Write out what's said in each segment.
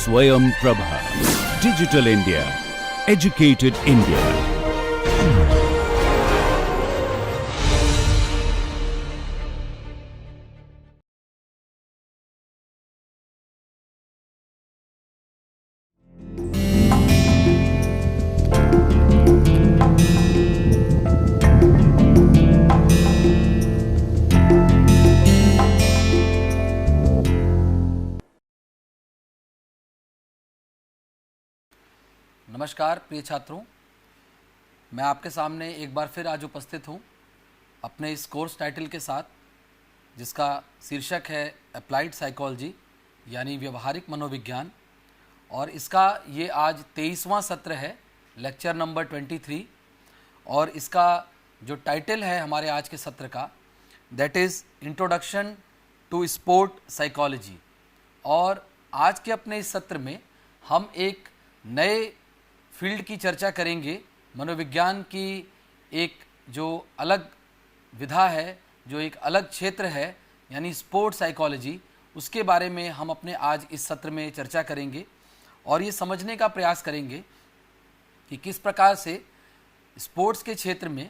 Swayam Prabha. Digital India. Educated India. नमस्कार प्रिय छात्रों, मैं आपके सामने एक बार फिर आज उपस्थित हूँ अपने इस कोर्स टाइटल के साथ, जिसका शीर्षक है अप्लाइड साइकोलॉजी यानी व्यवहारिक मनोविज्ञान। और इसका ये आज 23वां सत्र है, लेक्चर नंबर 23। और इसका जो टाइटल है हमारे आज के सत्र का, that is introduction to sport psychology. और आज के अपने इस सत्र में हम एक नए फील्ड की चर्चा करेंगे। मनोविज्ञान की एक जो अलग विधा है, जो एक अलग क्षेत्र है, यानी स्पोर्ट साइकोलॉजी, उसके बारे में हम अपने आज इस सत्र में चर्चा करेंगे और ये समझने का प्रयास करेंगे कि किस प्रकार से स्पोर्ट्स के क्षेत्र में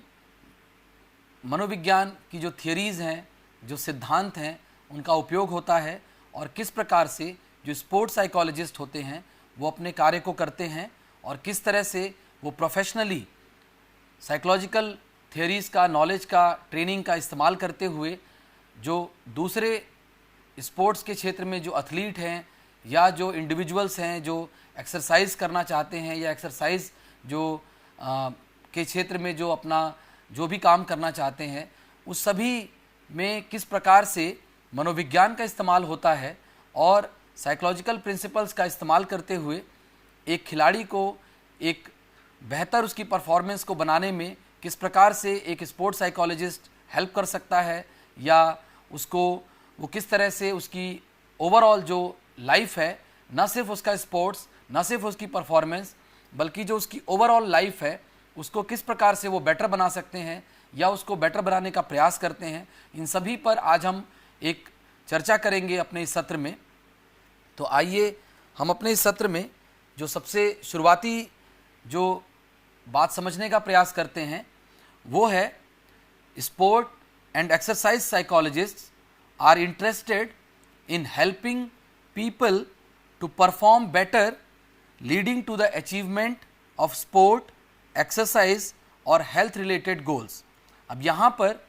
मनोविज्ञान की जो थियरीज़ हैं, जो सिद्धांत हैं, उनका उपयोग होता है और किस प्रकार से जो स्पोर्ट्स साइकोलॉजिस्ट होते हैं वो अपने कार्य को करते हैं और किस तरह से वो प्रोफेशनली साइकोलॉजिकल थियरीज़ का, नॉलेज का, ट्रेनिंग का इस्तेमाल करते हुए जो दूसरे स्पोर्ट्स के क्षेत्र में जो एथलीट हैं या जो इंडिविजुअल्स हैं जो एक्सरसाइज करना चाहते हैं या एक्सरसाइज जो के क्षेत्र में जो अपना जो भी काम करना चाहते हैं, उस सभी में किस प्रकार से मनोविज्ञान का इस्तेमाल होता है और साइकोलॉजिकल प्रिंसिपल्स का इस्तेमाल करते हुए एक खिलाड़ी को एक बेहतर उसकी परफॉर्मेंस को बनाने में किस प्रकार से एक स्पोर्ट्स साइकोलॉजिस्ट हेल्प कर सकता है, या उसको वो किस तरह से उसकी ओवरऑल जो लाइफ है, न सिर्फ उसका स्पोर्ट्स, न सिर्फ उसकी परफॉर्मेंस, बल्कि जो उसकी ओवरऑल लाइफ है उसको किस प्रकार से वो बेटर बना सकते हैं या उसको बेटर बनाने का प्रयास करते हैं। इन सभी पर आज हम एक चर्चा करेंगे अपने इस सत्र में। तो आइए हम अपने इस सत्र में जो सबसे शुरुआती जो बात समझने का प्रयास करते हैं वो है sport and exercise psychologists are interested in helping people to perform better, leading to the achievement of sport, exercise और हेल्थ रिलेटेड गोल्स। अब यहाँ पर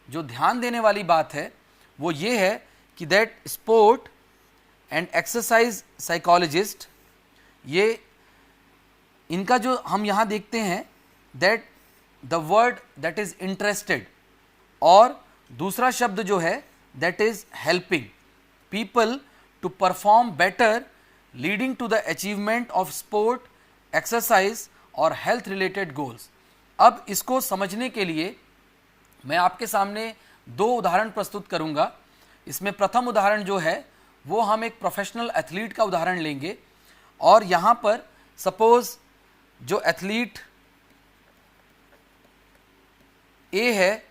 जो ध्यान देने वाली बात है वो ये है कि that sport and exercise psychologist, ये इनका जो हम यहाँ देखते हैं that the word that is interested, और दूसरा शब्द जो है that is helping people to perform better, leading to the achievement of sport, exercise और हेल्थ रिलेटेड गोल्स। अब इसको समझने के लिए मैं आपके सामने दो उदाहरण प्रस्तुत करूँगा। इसमें प्रथम उदाहरण जो है वो हम एक प्रोफेशनल एथलीट का उदाहरण लेंगे और यहाँ पर सपोज जो एथलीट ए है,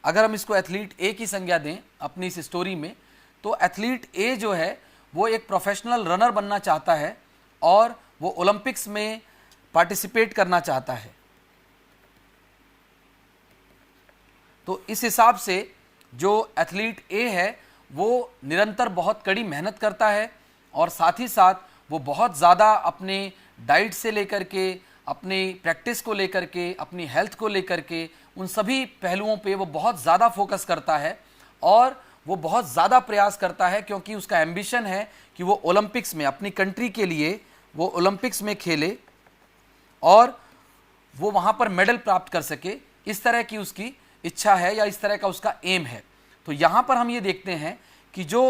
अगर हम इसको एथलीट ए की संज्ञा दें अपनी इस स्टोरी में, तो एथलीट ए जो है वो एक प्रोफेशनल रनर बनना चाहता है और वो ओलंपिक्स में पार्टिसिपेट करना चाहता है। तो इस हिसाब से जो एथलीट ए है वो निरंतर बहुत कड़ी मेहनत करता है और साथ ही साथ वो बहुत ज़्यादा अपने डाइट से लेकर के, अपनी प्रैक्टिस को लेकर के, अपनी हेल्थ को लेकर के, उन सभी पहलुओं पे वो बहुत ज़्यादा फोकस करता है और वो बहुत ज़्यादा प्रयास करता है, क्योंकि उसका एम्बिशन है कि वो ओलंपिक्स में अपनी कंट्री के लिए वो ओलंपिक्स में खेले और वो वहाँ पर मेडल प्राप्त कर सके। इस तरह की उसकी इच्छा है या इस तरह का उसका एम है। तो यहाँ पर हम ये देखते हैं कि जो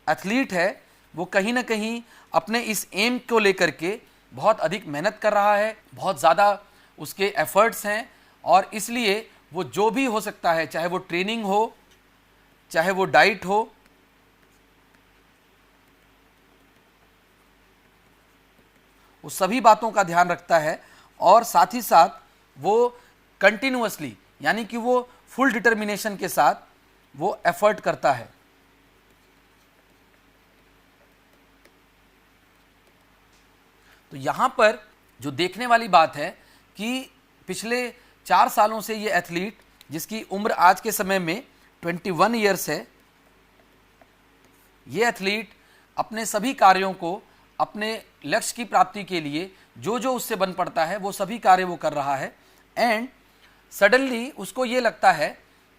एथलीट है वो कहीं ना कहीं अपने इस एम को लेकर के बहुत अधिक मेहनत कर रहा है, बहुत ज़्यादा उसके एफर्ट्स हैं और इसलिए वो जो भी हो सकता है, चाहे वो ट्रेनिंग हो, चाहे वो डाइट हो, वो सभी बातों का ध्यान रखता है और साथ ही साथ वो कंटिन्यूअसली, यानी कि वो फुल डिटर्मिनेशन के साथ वो एफर्ट करता है। तो यहाँ पर जो देखने वाली बात है कि पिछले 4 सालों से ये एथलीट, जिसकी उम्र आज के समय में 21 ईयर्स है, ये एथलीट अपने सभी कार्यों को, अपने लक्ष्य की प्राप्ति के लिए जो जो उससे बन पड़ता है वो सभी कार्य वो कर रहा है। एंड सडनली उसको ये लगता है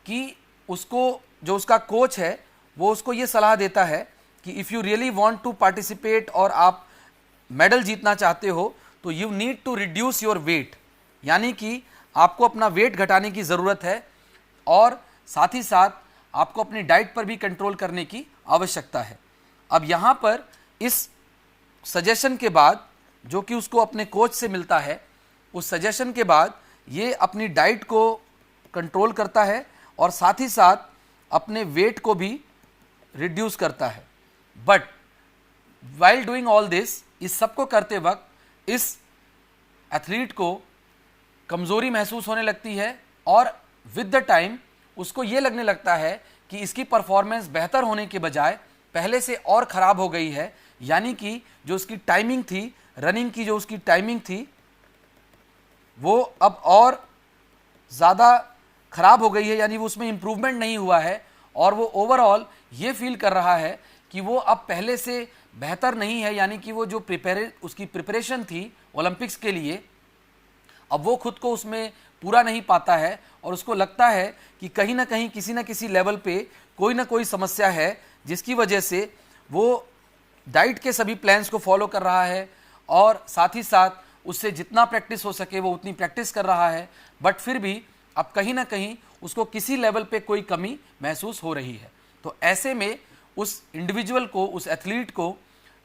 कि उसको जो उसका कोच है वो उसको ये सलाह देता है कि if you really want to participate और आप मेडल जीतना चाहते हो तो you need to reduce your weight, यानी कि आपको अपना वेट घटाने की ज़रूरत है और साथ ही साथ आपको अपनी डाइट पर भी कंट्रोल करने की आवश्यकता है। अब यहाँ पर इस सजेशन के बाद, जो कि उसको अपने कोच से मिलता है, उस सजेशन के बाद ये अपनी डाइट को कंट्रोल करता है और साथ ही साथ अपने वेट को भी रिड्यूस करता है। But while doing all this, इस सब को करते वक्त इस एथलीट को कमज़ोरी महसूस होने लगती है और विद द टाइम उसको ये लगने लगता है कि इसकी परफॉर्मेंस बेहतर होने के बजाय पहले से और ख़राब हो गई है, यानी कि जो उसकी टाइमिंग थी, रनिंग की जो उसकी टाइमिंग थी, वो अब और ज़्यादा ख़राब हो गई है, यानी वो उसमें इम्प्रूवमेंट नहीं हुआ है और वो ओवरऑल ये फील कर रहा है कि वो अब पहले से बेहतर नहीं है, यानी कि वो जो उसकी प्रिपरेशन थी ओलंपिक्स के लिए, अब वो खुद को उसमें पूरा नहीं पाता है और उसको लगता है कि कहीं ना कहीं किसी न किसी लेवल पे कोई ना कोई समस्या है, जिसकी वजह से वो डाइट के सभी प्लान्स को फॉलो कर रहा है और साथ ही साथ उससे जितना प्रैक्टिस हो सके वो उतनी प्रैक्टिस कर रहा है, बट फिर भी अब कहीं ना कहीं उसको किसी लेवल पे कोई कमी महसूस हो रही है। तो ऐसे में उस इंडिविजुअल को, उस एथलीट को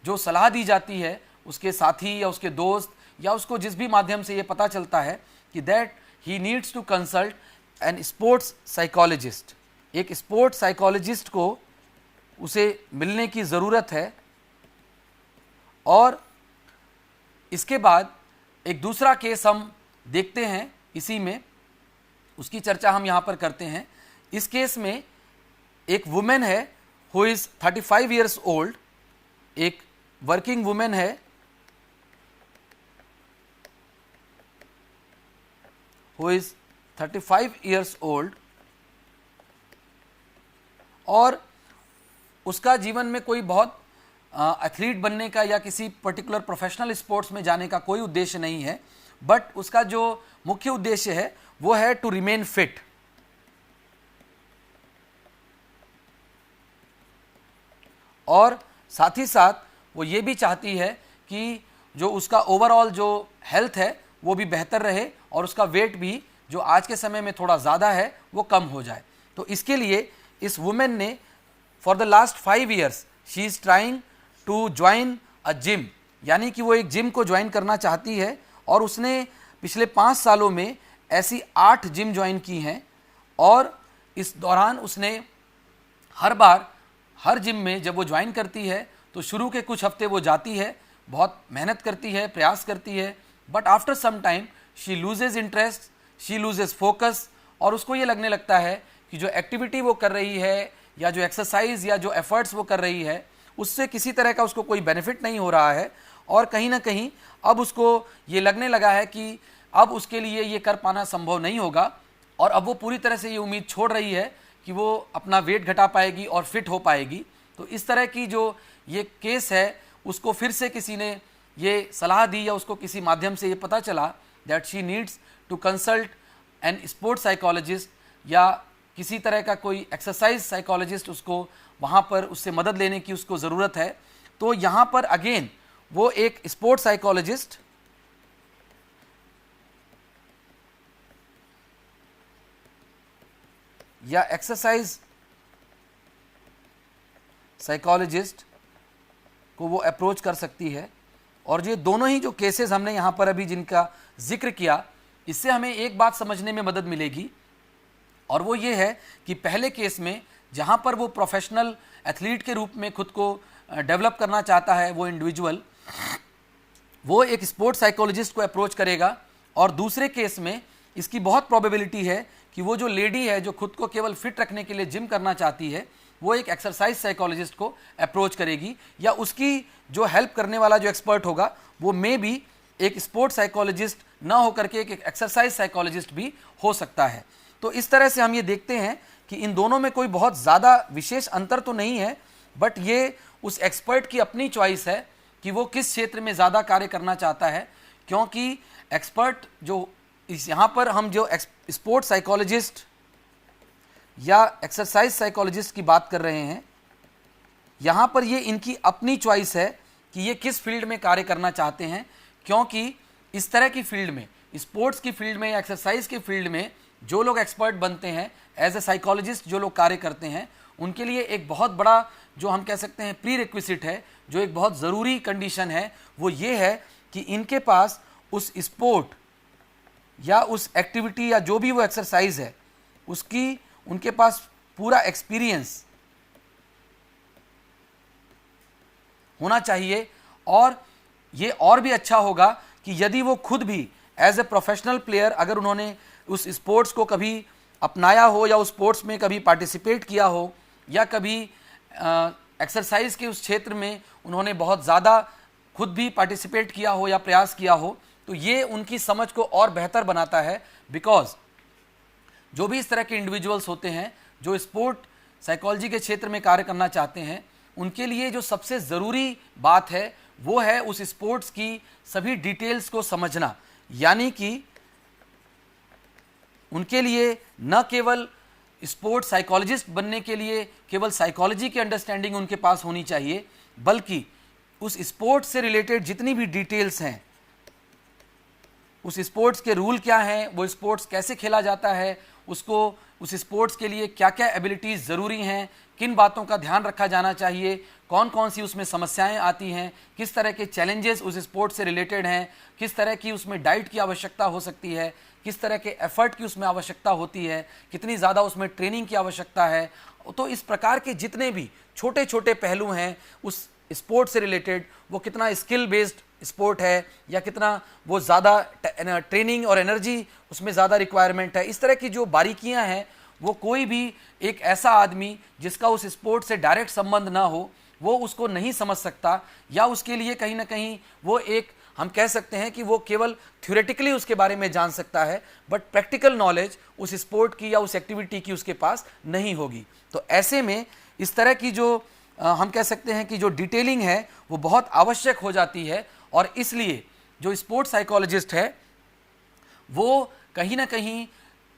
जो सलाह दी जाती है उसके साथी या उसके दोस्त या उसको जिस भी माध्यम से ये पता चलता है कि that he needs to consult an sports psychologist, एक स्पोर्ट्स साइकोलॉजिस्ट को उसे मिलने की ज़रूरत है। और इसके बाद एक दूसरा केस हम देखते हैं, इसी में उसकी चर्चा हम यहाँ पर करते हैं। इस केस में एक वुमेन है हु इज़ 35 ईयर्स ओल्ड, एक वर्किंग वुमेन है हु इज़ 35 ईयर्स ओल्ड और उसका जीवन में कोई बहुत एथलीट बनने का या किसी पर्टिकुलर प्रोफेशनल स्पोर्ट्स में जाने का कोई उद्देश्य नहीं है, बट उसका जो मुख्य उद्देश्य है वो है टू रिमेन फिट। और साथ ही साथ वो ये भी चाहती है कि जो उसका ओवरऑल जो हेल्थ है वो भी बेहतर रहे और उसका वेट भी जो आज के समय में थोड़ा ज़्यादा है वो कम हो जाए। तो इसके लिए इस वुमेन ने for the last 5 years she is trying to join a gym, यानी कि वो एक जिम को ज्वाइन करना चाहती है और उसने पिछले 5 सालों में ऐसी 8 जिम ज्वाइन की हैं और इस दौरान उसने हर बार हर जिम में जब वो ज्वाइन करती है तो शुरू के कुछ हफ्ते वो जाती है, बहुत मेहनत करती है, प्रयास करती है, but after some time she loses interest, she loses focus और उसको ये लगने लगता है कि जो एक्टिविटी वो कर रही है या जो एक्सरसाइज या जो एफर्ट्स वो कर रही है उससे किसी तरह का उसको कोई बेनिफिट नहीं हो रहा है और कहीं ना कहीं अब उसको ये लगने लगा है कि अब उसके लिए ये कर पाना संभव नहीं होगा और अब वो पूरी तरह से ये उम्मीद छोड़ रही है कि वो अपना वेट घटा पाएगी और फिट हो पाएगी। तो इस तरह की जो ये केस है उसको फिर से किसी ने ये सलाह दी या उसको किसी माध्यम से ये पता चला that she needs to consult an sports psychologist या किसी तरह का कोई एक्सरसाइज साइकोलॉजिस्ट, उसको वहाँ पर उससे मदद लेने की उसको ज़रूरत है। तो यहाँ पर अगेन वो एक स्पोर्ट्स साइकोलॉजिस्ट या एक्सरसाइज साइकोलॉजिस्ट को वो अप्रोच कर सकती है। और ये दोनों ही जो केसेस हमने यहाँ पर अभी जिनका जिक्र किया, इससे हमें एक बात समझने में मदद मिलेगी और वो ये है कि पहले केस में जहाँ पर वो प्रोफेशनल एथलीट के रूप में खुद को डेवलप करना चाहता है वो इंडिविजुअल, वो एक स्पोर्ट्स साइकोलॉजिस्ट को अप्रोच करेगा और दूसरे केस में इसकी बहुत प्रोबेबिलिटी है कि वो जो लेडी है जो खुद को केवल फिट रखने के लिए जिम करना चाहती है वो एक एक्सरसाइज साइकोलॉजिस्ट को अप्रोच करेगी, या उसकी जो हेल्प करने वाला जो एक्सपर्ट होगा वो मे बी एक स्पोर्ट्स साइकोलॉजिस्ट ना होकर के एक एक्सरसाइज साइकोलॉजिस्ट भी हो सकता है। तो इस तरह से हम ये देखते हैं कि इन दोनों में कोई बहुत ज़्यादा विशेष अंतर तो नहीं है, बट ये उस एक्सपर्ट की अपनी चॉइस है कि वो किस क्षेत्र में ज़्यादा कार्य करना चाहता है। क्योंकि एक्सपर्ट जो यहाँ पर हम जो स्पोर्ट्स साइकोलॉजिस्ट या एक्सरसाइज साइकोलॉजिस्ट की बात कर रहे हैं, यहाँ पर ये इनकी अपनी चॉइस है कि ये किस फील्ड में कार्य करना चाहते हैं। क्योंकि इस तरह की फील्ड में, स्पोर्ट्स की फील्ड में या एक्सरसाइज की फील्ड में जो लोग एक्सपर्ट बनते हैं, एज ए साइकोलॉजिस्ट जो लोग कार्य करते हैं, उनके लिए एक बहुत बड़ा जो हम कह सकते हैं प्री रिक्विजिट है, जो एक बहुत ज़रूरी कंडीशन है, वो ये है कि इनके पास उस स्पोर्ट या उस एक्टिविटी या जो भी वो एक्सरसाइज है उसकी उनके पास पूरा एक्सपीरियंस होना चाहिए। और ये और भी अच्छा होगा कि यदि वो खुद भी एज ए प्रोफेशनल प्लेयर अगर उन्होंने उस स्पोर्ट्स को कभी अपनाया हो या उस स्पोर्ट्स में कभी पार्टिसिपेट किया हो या कभी एक्सरसाइज के उस क्षेत्र में उन्होंने बहुत ज़्यादा खुद भी पार्टिसिपेट किया हो या प्रयास किया हो, तो ये उनकी समझ को और बेहतर बनाता है। बिकॉज जो भी इस तरह के इंडिविजुअल्स होते हैं जो स्पोर्ट साइकोलॉजी के क्षेत्र में कार्य करना चाहते हैं, उनके लिए जो सबसे ज़रूरी बात है वो है उस स्पोर्ट्स की सभी डिटेल्स को समझना। यानी कि उनके लिए न केवल स्पोर्ट्स साइकोलॉजिस्ट बनने के लिए केवल साइकोलॉजी की अंडरस्टैंडिंग उनके पास होनी चाहिए, बल्कि उस स्पोर्ट्स से रिलेटेड जितनी भी डिटेल्स हैं, उस स्पोर्ट्स के रूल क्या हैं, वो स्पोर्ट्स कैसे खेला जाता है, उसको उस स्पोर्ट्स के लिए क्या क्या एबिलिटीज़ ज़रूरी हैं, किन बातों का ध्यान रखा जाना चाहिए, कौन कौन सी उसमें समस्याएं आती हैं, किस तरह के चैलेंजेस उस स्पोर्ट्स से रिलेटेड हैं, किस तरह की उसमें डाइट की आवश्यकता हो सकती है, किस तरह के एफर्ट की उसमें आवश्यकता होती है, कितनी ज़्यादा उसमें ट्रेनिंग की आवश्यकता है। तो इस प्रकार के जितने भी छोटे छोटे पहलू हैं उस स्पोर्ट्स से रिलेटेड, वो कितना स्किल बेस्ड स्पोर्ट है या कितना वो ज़्यादा ट्रेनिंग और एनर्जी उसमें ज़्यादा रिक्वायरमेंट है, इस तरह की जो बारीकियां हैं वो कोई भी एक ऐसा आदमी जिसका उस स्पोर्ट से डायरेक्ट संबंध ना हो वो उसको नहीं समझ सकता, या उसके लिए कहीं ना कहीं वो एक हम कह सकते हैं कि वो केवल थ्योरेटिकली उसके बारे में जान सकता है, बट प्रैक्टिकल नॉलेज उस स्पोर्ट की या उस एक्टिविटी की उसके पास नहीं होगी। तो ऐसे में इस तरह की जो हम कह सकते हैं कि जो डिटेलिंग है वो बहुत आवश्यक हो जाती है। और इसलिए जो स्पोर्ट्स साइकोलॉजिस्ट है वो कहीं ना कहीं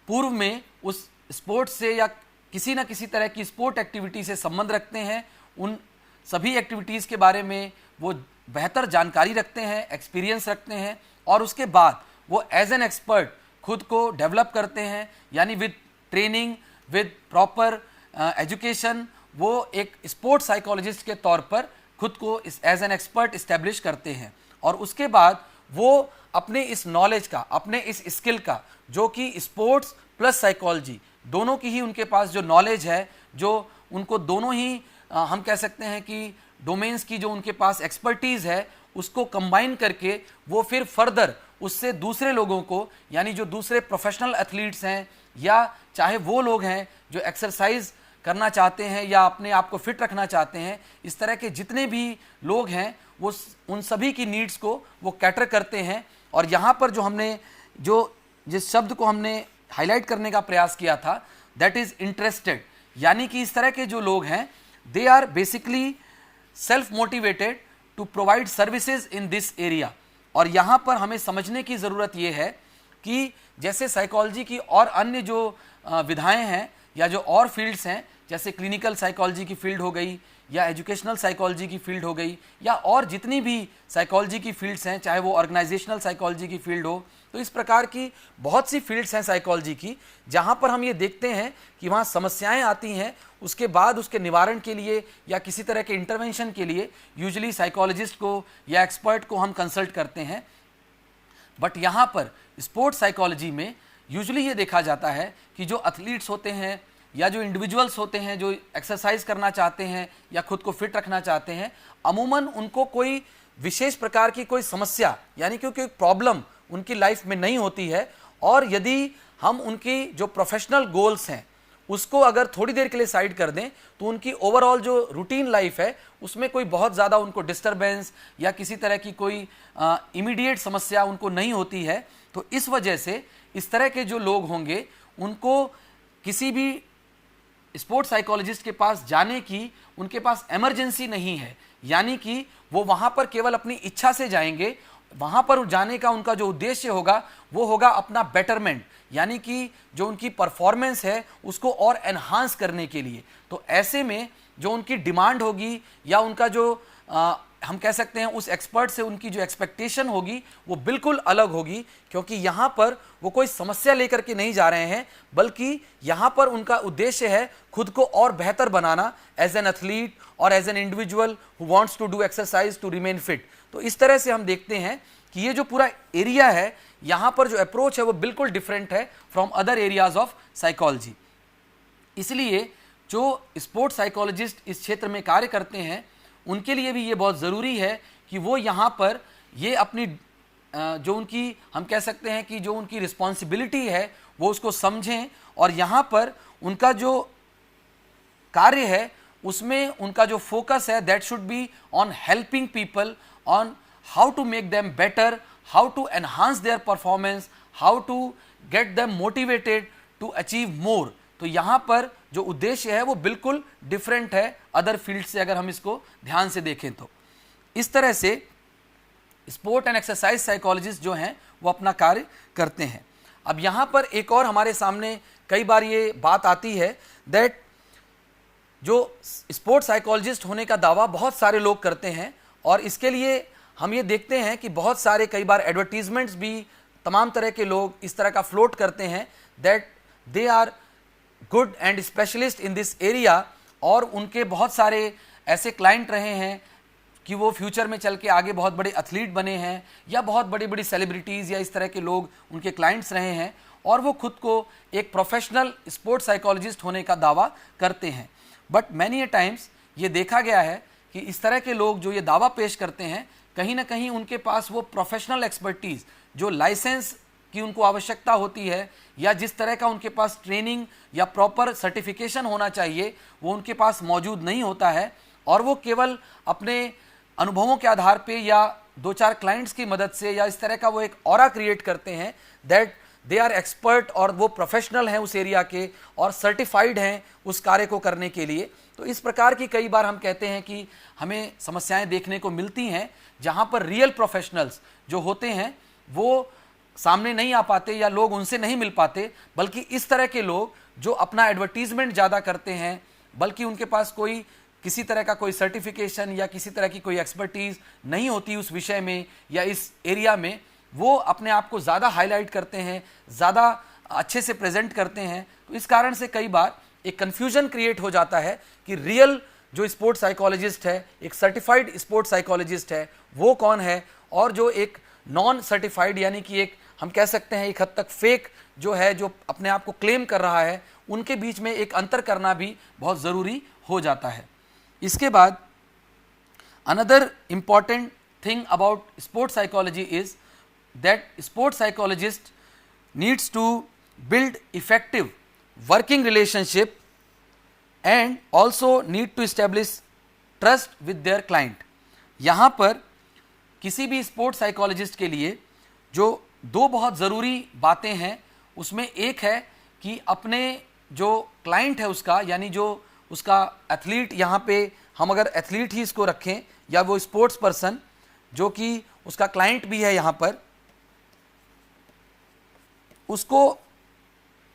पूर्व में उस स्पोर्ट्स से या किसी न किसी तरह की स्पोर्ट एक्टिविटी से संबंध रखते हैं, उन सभी एक्टिविटीज़ के बारे में वो बेहतर जानकारी रखते हैं, एक्सपीरियंस रखते हैं, और उसके बाद वो एज एन एक्सपर्ट खुद को डेवलप करते हैं। यानी with training, with proper education, वो एक स्पोर्ट्स साइकोलॉजिस्ट के तौर पर खुद को एज एन एक्सपर्ट इस्टेब्लिश करते हैं। और उसके बाद वो अपने इस नॉलेज का, अपने इस स्किल का, जो कि स्पोर्ट्स प्लस साइकोलॉजी दोनों की ही उनके पास जो नॉलेज है, जो उनको दोनों ही हम कह सकते हैं कि डोमेन्स की जो उनके पास एक्सपर्टीज़ है, उसको कंबाइन करके वो फिर फर्दर उससे दूसरे लोगों को, यानी जो दूसरे प्रोफेशनल एथलीट्स हैं या चाहे वो लोग हैं जो एक्सरसाइज करना चाहते हैं या अपने आप को फिट रखना चाहते हैं, इस तरह के जितने भी लोग हैं वो उन सभी की नीड्स को वो कैटर करते हैं। और यहाँ पर जो हमने जिस शब्द को हमने हाईलाइट करने का प्रयास किया था, दैट इज़ इंटरेस्टेड। यानी कि इस तरह के जो लोग हैं they are basically self motivated to provide services in this area. और यहाँ पर हमें समझने की ज़रूरत ये है कि जैसे साइकोलॉजी की और अन्य जो विधाएं हैं या जो और फील्ड्स हैं, जैसे क्लिनिकल साइकोलॉजी की फील्ड हो गई या एजुकेशनल साइकोलॉजी की फील्ड हो गई या और जितनी भी साइकोलॉजी की फील्ड्स हैं, चाहे वो ऑर्गेनाइजेशनल साइकोलॉजी की फील्ड हो, तो इस प्रकार की बहुत सी फील्ड्स हैं साइकोलॉजी की जहाँ पर हम ये देखते हैं कि वहाँ समस्याएं आती हैं, उसके बाद उसके निवारण के लिए या किसी तरह के इंटरवेंशन के लिए यूजुअली साइकोलॉजिस्ट को या एक्सपर्ट को हम कंसल्ट करते हैं। बट यहाँ पर स्पोर्ट्स साइकोलॉजी में यूजुअली ये देखा जाता है कि जो एथलीट्स होते हैं या जो इंडिविजुअल्स होते हैं जो एक्सरसाइज करना चाहते हैं या खुद को फिट रखना चाहते हैं, अमूमन उनको कोई विशेष प्रकार की कोई समस्या यानी कि कोई प्रॉब्लम उनकी लाइफ में नहीं होती है। और यदि हम उनकी जो प्रोफेशनल गोल्स हैं उसको अगर थोड़ी देर के लिए साइड कर दें तो उनकी ओवरऑल जो रूटीन लाइफ है उसमें कोई बहुत ज़्यादा उनको डिस्टरबेंस या किसी तरह की कोई इमीडिएट समस्या उनको नहीं होती है। तो इस वजह से इस तरह के जो लोग होंगे उनको किसी भी स्पोर्ट्स साइकोलॉजिस्ट के पास जाने की उनके पास इमरजेंसी नहीं है, यानी कि वो वहाँ पर केवल अपनी इच्छा से जाएंगे। वहाँ पर जाने का उनका जो उद्देश्य होगा वो होगा अपना बेटरमेंट, यानी कि जो उनकी परफॉर्मेंस है उसको और एनहांस करने के लिए। तो ऐसे में जो उनकी डिमांड होगी या उनका जो हम कह सकते हैं उस एक्सपर्ट से उनकी जो एक्सपेक्टेशन होगी वो बिल्कुल अलग होगी, क्योंकि यहाँ पर वो कोई समस्या लेकर के नहीं जा रहे हैं, बल्कि यहाँ पर उनका उद्देश्य है खुद को और बेहतर बनाना एज एन एथलीट और as an individual who wants to do exercise to remain fit. तो इस तरह से हम देखते हैं कि ये जो पूरा एरिया है यहाँ पर जो अप्रोच है वो बिल्कुल डिफरेंट है from other areas of psychology. इसलिए जो स्पोर्ट्स साइकोलॉजिस्ट इस क्षेत्र में कार्य करते हैं उनके लिए भी ये बहुत ज़रूरी है कि वो यहाँ पर ये अपनी जो उनकी हम कह सकते हैं कि जो उनकी रिस्पॉन्सिबिलिटी है वो उसको समझें, और यहाँ पर उनका जो कार्य है उसमें उनका जो फोकस है that should be on helping people on how to make them better, how to enhance their performance, how to get them motivated to achieve more. तो यहाँ पर जो उद्देश्य है वो बिल्कुल डिफरेंट है अदर फील्ड से, अगर हम इसको ध्यान से देखें तो। इस तरह से स्पोर्ट एंड एक्सरसाइज साइकोलॉजिस्ट जो हैं वो अपना कार्य करते हैं। अब यहाँ पर एक और हमारे सामने कई बार ये बात आती है दैट जो स्पोर्ट्स साइकोलॉजिस्ट होने का दावा बहुत सारे लोग करते हैं, और इसके लिए हम ये देखते हैं कि बहुत सारे कई बार एडवर्टीजमेंट्स भी तमाम तरह के लोग इस तरह का फ्लोट करते हैं that they are good and specialist in this area, और उनके बहुत सारे ऐसे क्लाइंट रहे हैं कि वो फ्यूचर में चल के आगे बहुत बड़े एथलीट बने हैं या बहुत बड़ी बड़ी सेलिब्रिटीज़ या इस तरह के लोग उनके क्लाइंट्स रहे हैं, और वो खुद को एक प्रोफेशनल स्पोर्ट्स साइकोलॉजिस्ट होने का दावा करते हैं। बट मैनी ए टाइम्स ये देखा गया है कि इस तरह के लोग जो ये दावा पेश करते हैं कहीं ना कहीं उनके पास वो प्रोफेशनल एक्सपर्टीज़ जो लाइसेंस की उनको आवश्यकता होती है या जिस तरह का उनके पास ट्रेनिंग या प्रॉपर सर्टिफिकेशन होना चाहिए वो उनके पास मौजूद नहीं होता है, और वो केवल अपने अनुभवों के आधार पे या दो चार क्लाइंट्स की मदद से या इस तरह का वो एक ऑरा क्रिएट करते हैं दैट दे आर एक्सपर्ट, और वो प्रोफेशनल हैं उस एरिया के और सर्टिफाइड हैं उस कार्य को करने के लिए। तो इस प्रकार की कई बार हम कहते हैं कि हमें समस्याएं देखने को मिलती हैं जहां पर रियल प्रोफेशनल्स जो होते हैं वो सामने नहीं आ पाते या लोग उनसे नहीं मिल पाते, बल्कि इस तरह के लोग जो अपना एडवर्टीजमेंट ज़्यादा करते हैं, बल्कि उनके पास कोई किसी तरह का कोई सर्टिफिकेशन या किसी तरह की कोई एक्सपर्टीज़ नहीं होती उस विषय में या इस एरिया में, वो अपने आप को ज़्यादा हाईलाइट करते हैं, ज़्यादा अच्छे से प्रेजेंट करते हैं। तो इस कारण से कई बार एक कन्फ्यूजन क्रिएट हो जाता है कि रियल जो स्पोर्ट्स साइकोलॉजिस्ट है, एक सर्टिफाइड स्पोर्ट्स साइकोलॉजिस्ट है, वो कौन है, और जो एक नॉन सर्टिफाइड यानी कि एक हम कह सकते हैं एक हद तक फेक जो है, जो अपने आप को क्लेम कर रहा है, उनके बीच में एक अंतर करना भी बहुत ज़रूरी हो जाता है। इसके बाद another important thing about sports psychology is that sports psychologist needs to build effective working relationship and also need to establish trust with their client. यहाँ पर किसी भी स्पोर्ट्स साइकोलॉजिस्ट के लिए जो दो बहुत ज़रूरी बातें हैं, उसमें एक है कि अपने जो क्लाइंट है उसका, यानी जो उसका एथलीट, यहाँ पे हम अगर एथलीट ही इसको रखें या वो स्पोर्ट्स पर्सन जो कि उसका क्लाइंट भी है यहाँ पर, उसको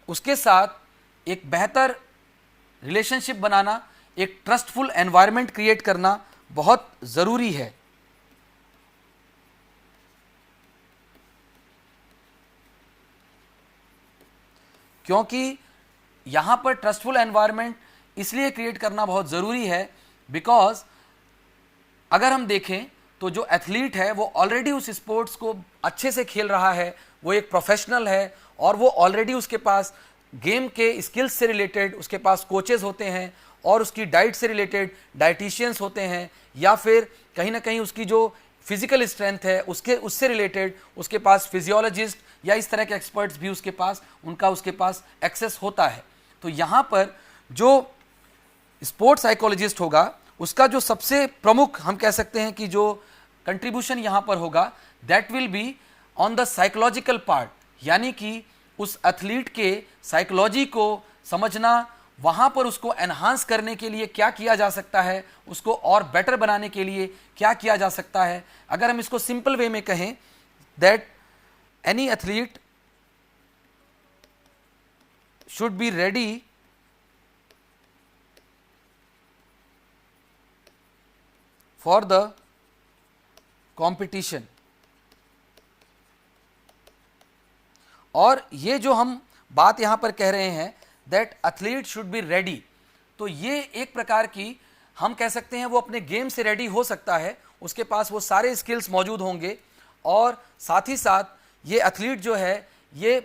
उसके साथ एक बेहतर रिलेशनशिप बनाना, एक ट्रस्टफुल एनवायरनमेंट क्रिएट करना बहुत ज़रूरी है। क्योंकि यहाँ पर ट्रस्टफुल एनवायरनमेंट इसलिए क्रिएट करना बहुत ज़रूरी है बिकॉज अगर हम देखें तो जो एथलीट है वो ऑलरेडी उस स्पोर्ट्स को अच्छे से खेल रहा है, वो एक प्रोफेशनल है और वो ऑलरेडी उसके पास गेम के स्किल्स से रिलेटेड उसके पास कोचेस होते हैं और उसकी डाइट से रिलेटेड डाइटिशियंस होते हैं, या फिर कहीं ना कहीं उसकी जो फिजिकल स्ट्रेंथ है उससे रिलेटेड उसके पास फिजियोलॉजिस्ट या इस तरह के एक्सपर्ट्स भी उसके पास एक्सेस होता है। तो यहाँ पर जो स्पोर्ट्स साइकोलॉजिस्ट होगा उसका जो सबसे प्रमुख हम कह सकते हैं कि जो कंट्रीब्यूशन यहाँ पर होगा, that will be on the psychological part, यानी कि उस एथलीट के साइकोलॉजी को समझना, वहाँ पर उसको एनहांस करने के लिए क्या किया जा सकता है, उसको और बेटर बनाने के लिए क्या किया जा सकता है। अगर हम इसको सिंपल वे में कहें, that any athlete should be ready for the competition. और ये जो हम बात यहां पर कह रहे हैं that athlete should be ready, तो ये एक प्रकार की हम कह सकते हैं वो अपने गेम से रेडी हो सकता है, उसके पास वो सारे स्किल्स मौजूद होंगे और साथ ही साथ ये एथलीट जो है ये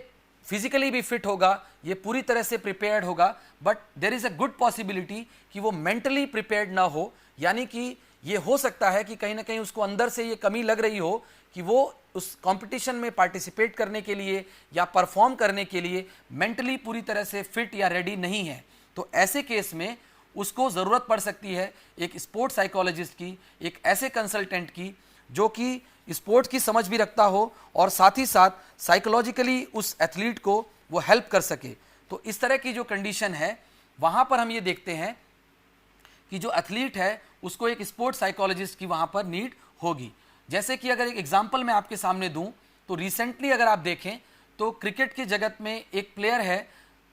फिजिकली भी फिट होगा, ये पूरी तरह से प्रिपेयर्ड होगा, but there is a good possibility कि वो मेंटली प्रिपेयर्ड ना हो, यानी कि ये हो सकता है कि कहीं ना कहीं उसको अंदर से ये कमी लग रही हो कि वो उस कंपटीशन में पार्टिसिपेट करने के लिए या परफॉर्म करने के लिए मेंटली पूरी तरह से फिट या रेडी नहीं है। तो ऐसे केस में उसको ज़रूरत पड़ सकती है एक स्पोर्ट्स साइकोलॉजिस्ट की, एक ऐसे कंसल्टेंट की जो कि स्पोर्ट्स की समझ भी रखता हो और साथ ही साथ साइकोलॉजिकली उस एथलीट को वो हेल्प कर सके। तो इस तरह की जो कंडीशन है वहाँ पर हम ये देखते हैं कि जो एथलीट है उसको एक स्पोर्ट्स साइकोलॉजिस्ट की वहाँ पर नीड होगी। जैसे कि अगर एक एग्जांपल मैं आपके सामने दूं तो रिसेंटली अगर आप देखें तो क्रिकेट की जगत में एक प्लेयर है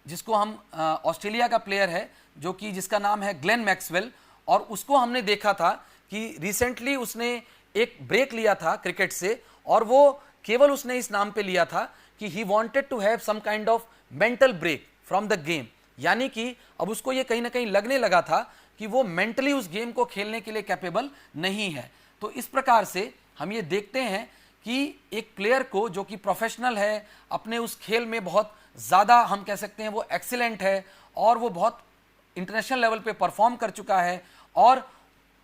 जिसको हम ऑस्ट्रेलिया का प्लेयर है जो कि जिसका नाम है ग्लेन मैक्सवेल, और उसको हमने देखा था कि रिसेंटली उसने एक ब्रेक लिया था क्रिकेट से, और वो केवल उसने इस नाम पे लिया था कि he wanted to have some kind of mental break from the game, यानी कि अब उसको ये कहीं ना कहीं लगने लगा था कि वो मेंटली उस गेम को खेलने के लिए कैपेबल नहीं है। तो इस प्रकार से हम ये देखते हैं कि एक प्लेयर को जो कि प्रोफेशनल है, अपने उस खेल में बहुत ज़्यादा हम कह सकते हैं वो एक्सीलेंट है और वो बहुत इंटरनेशनल लेवल पे परफॉर्म कर चुका है और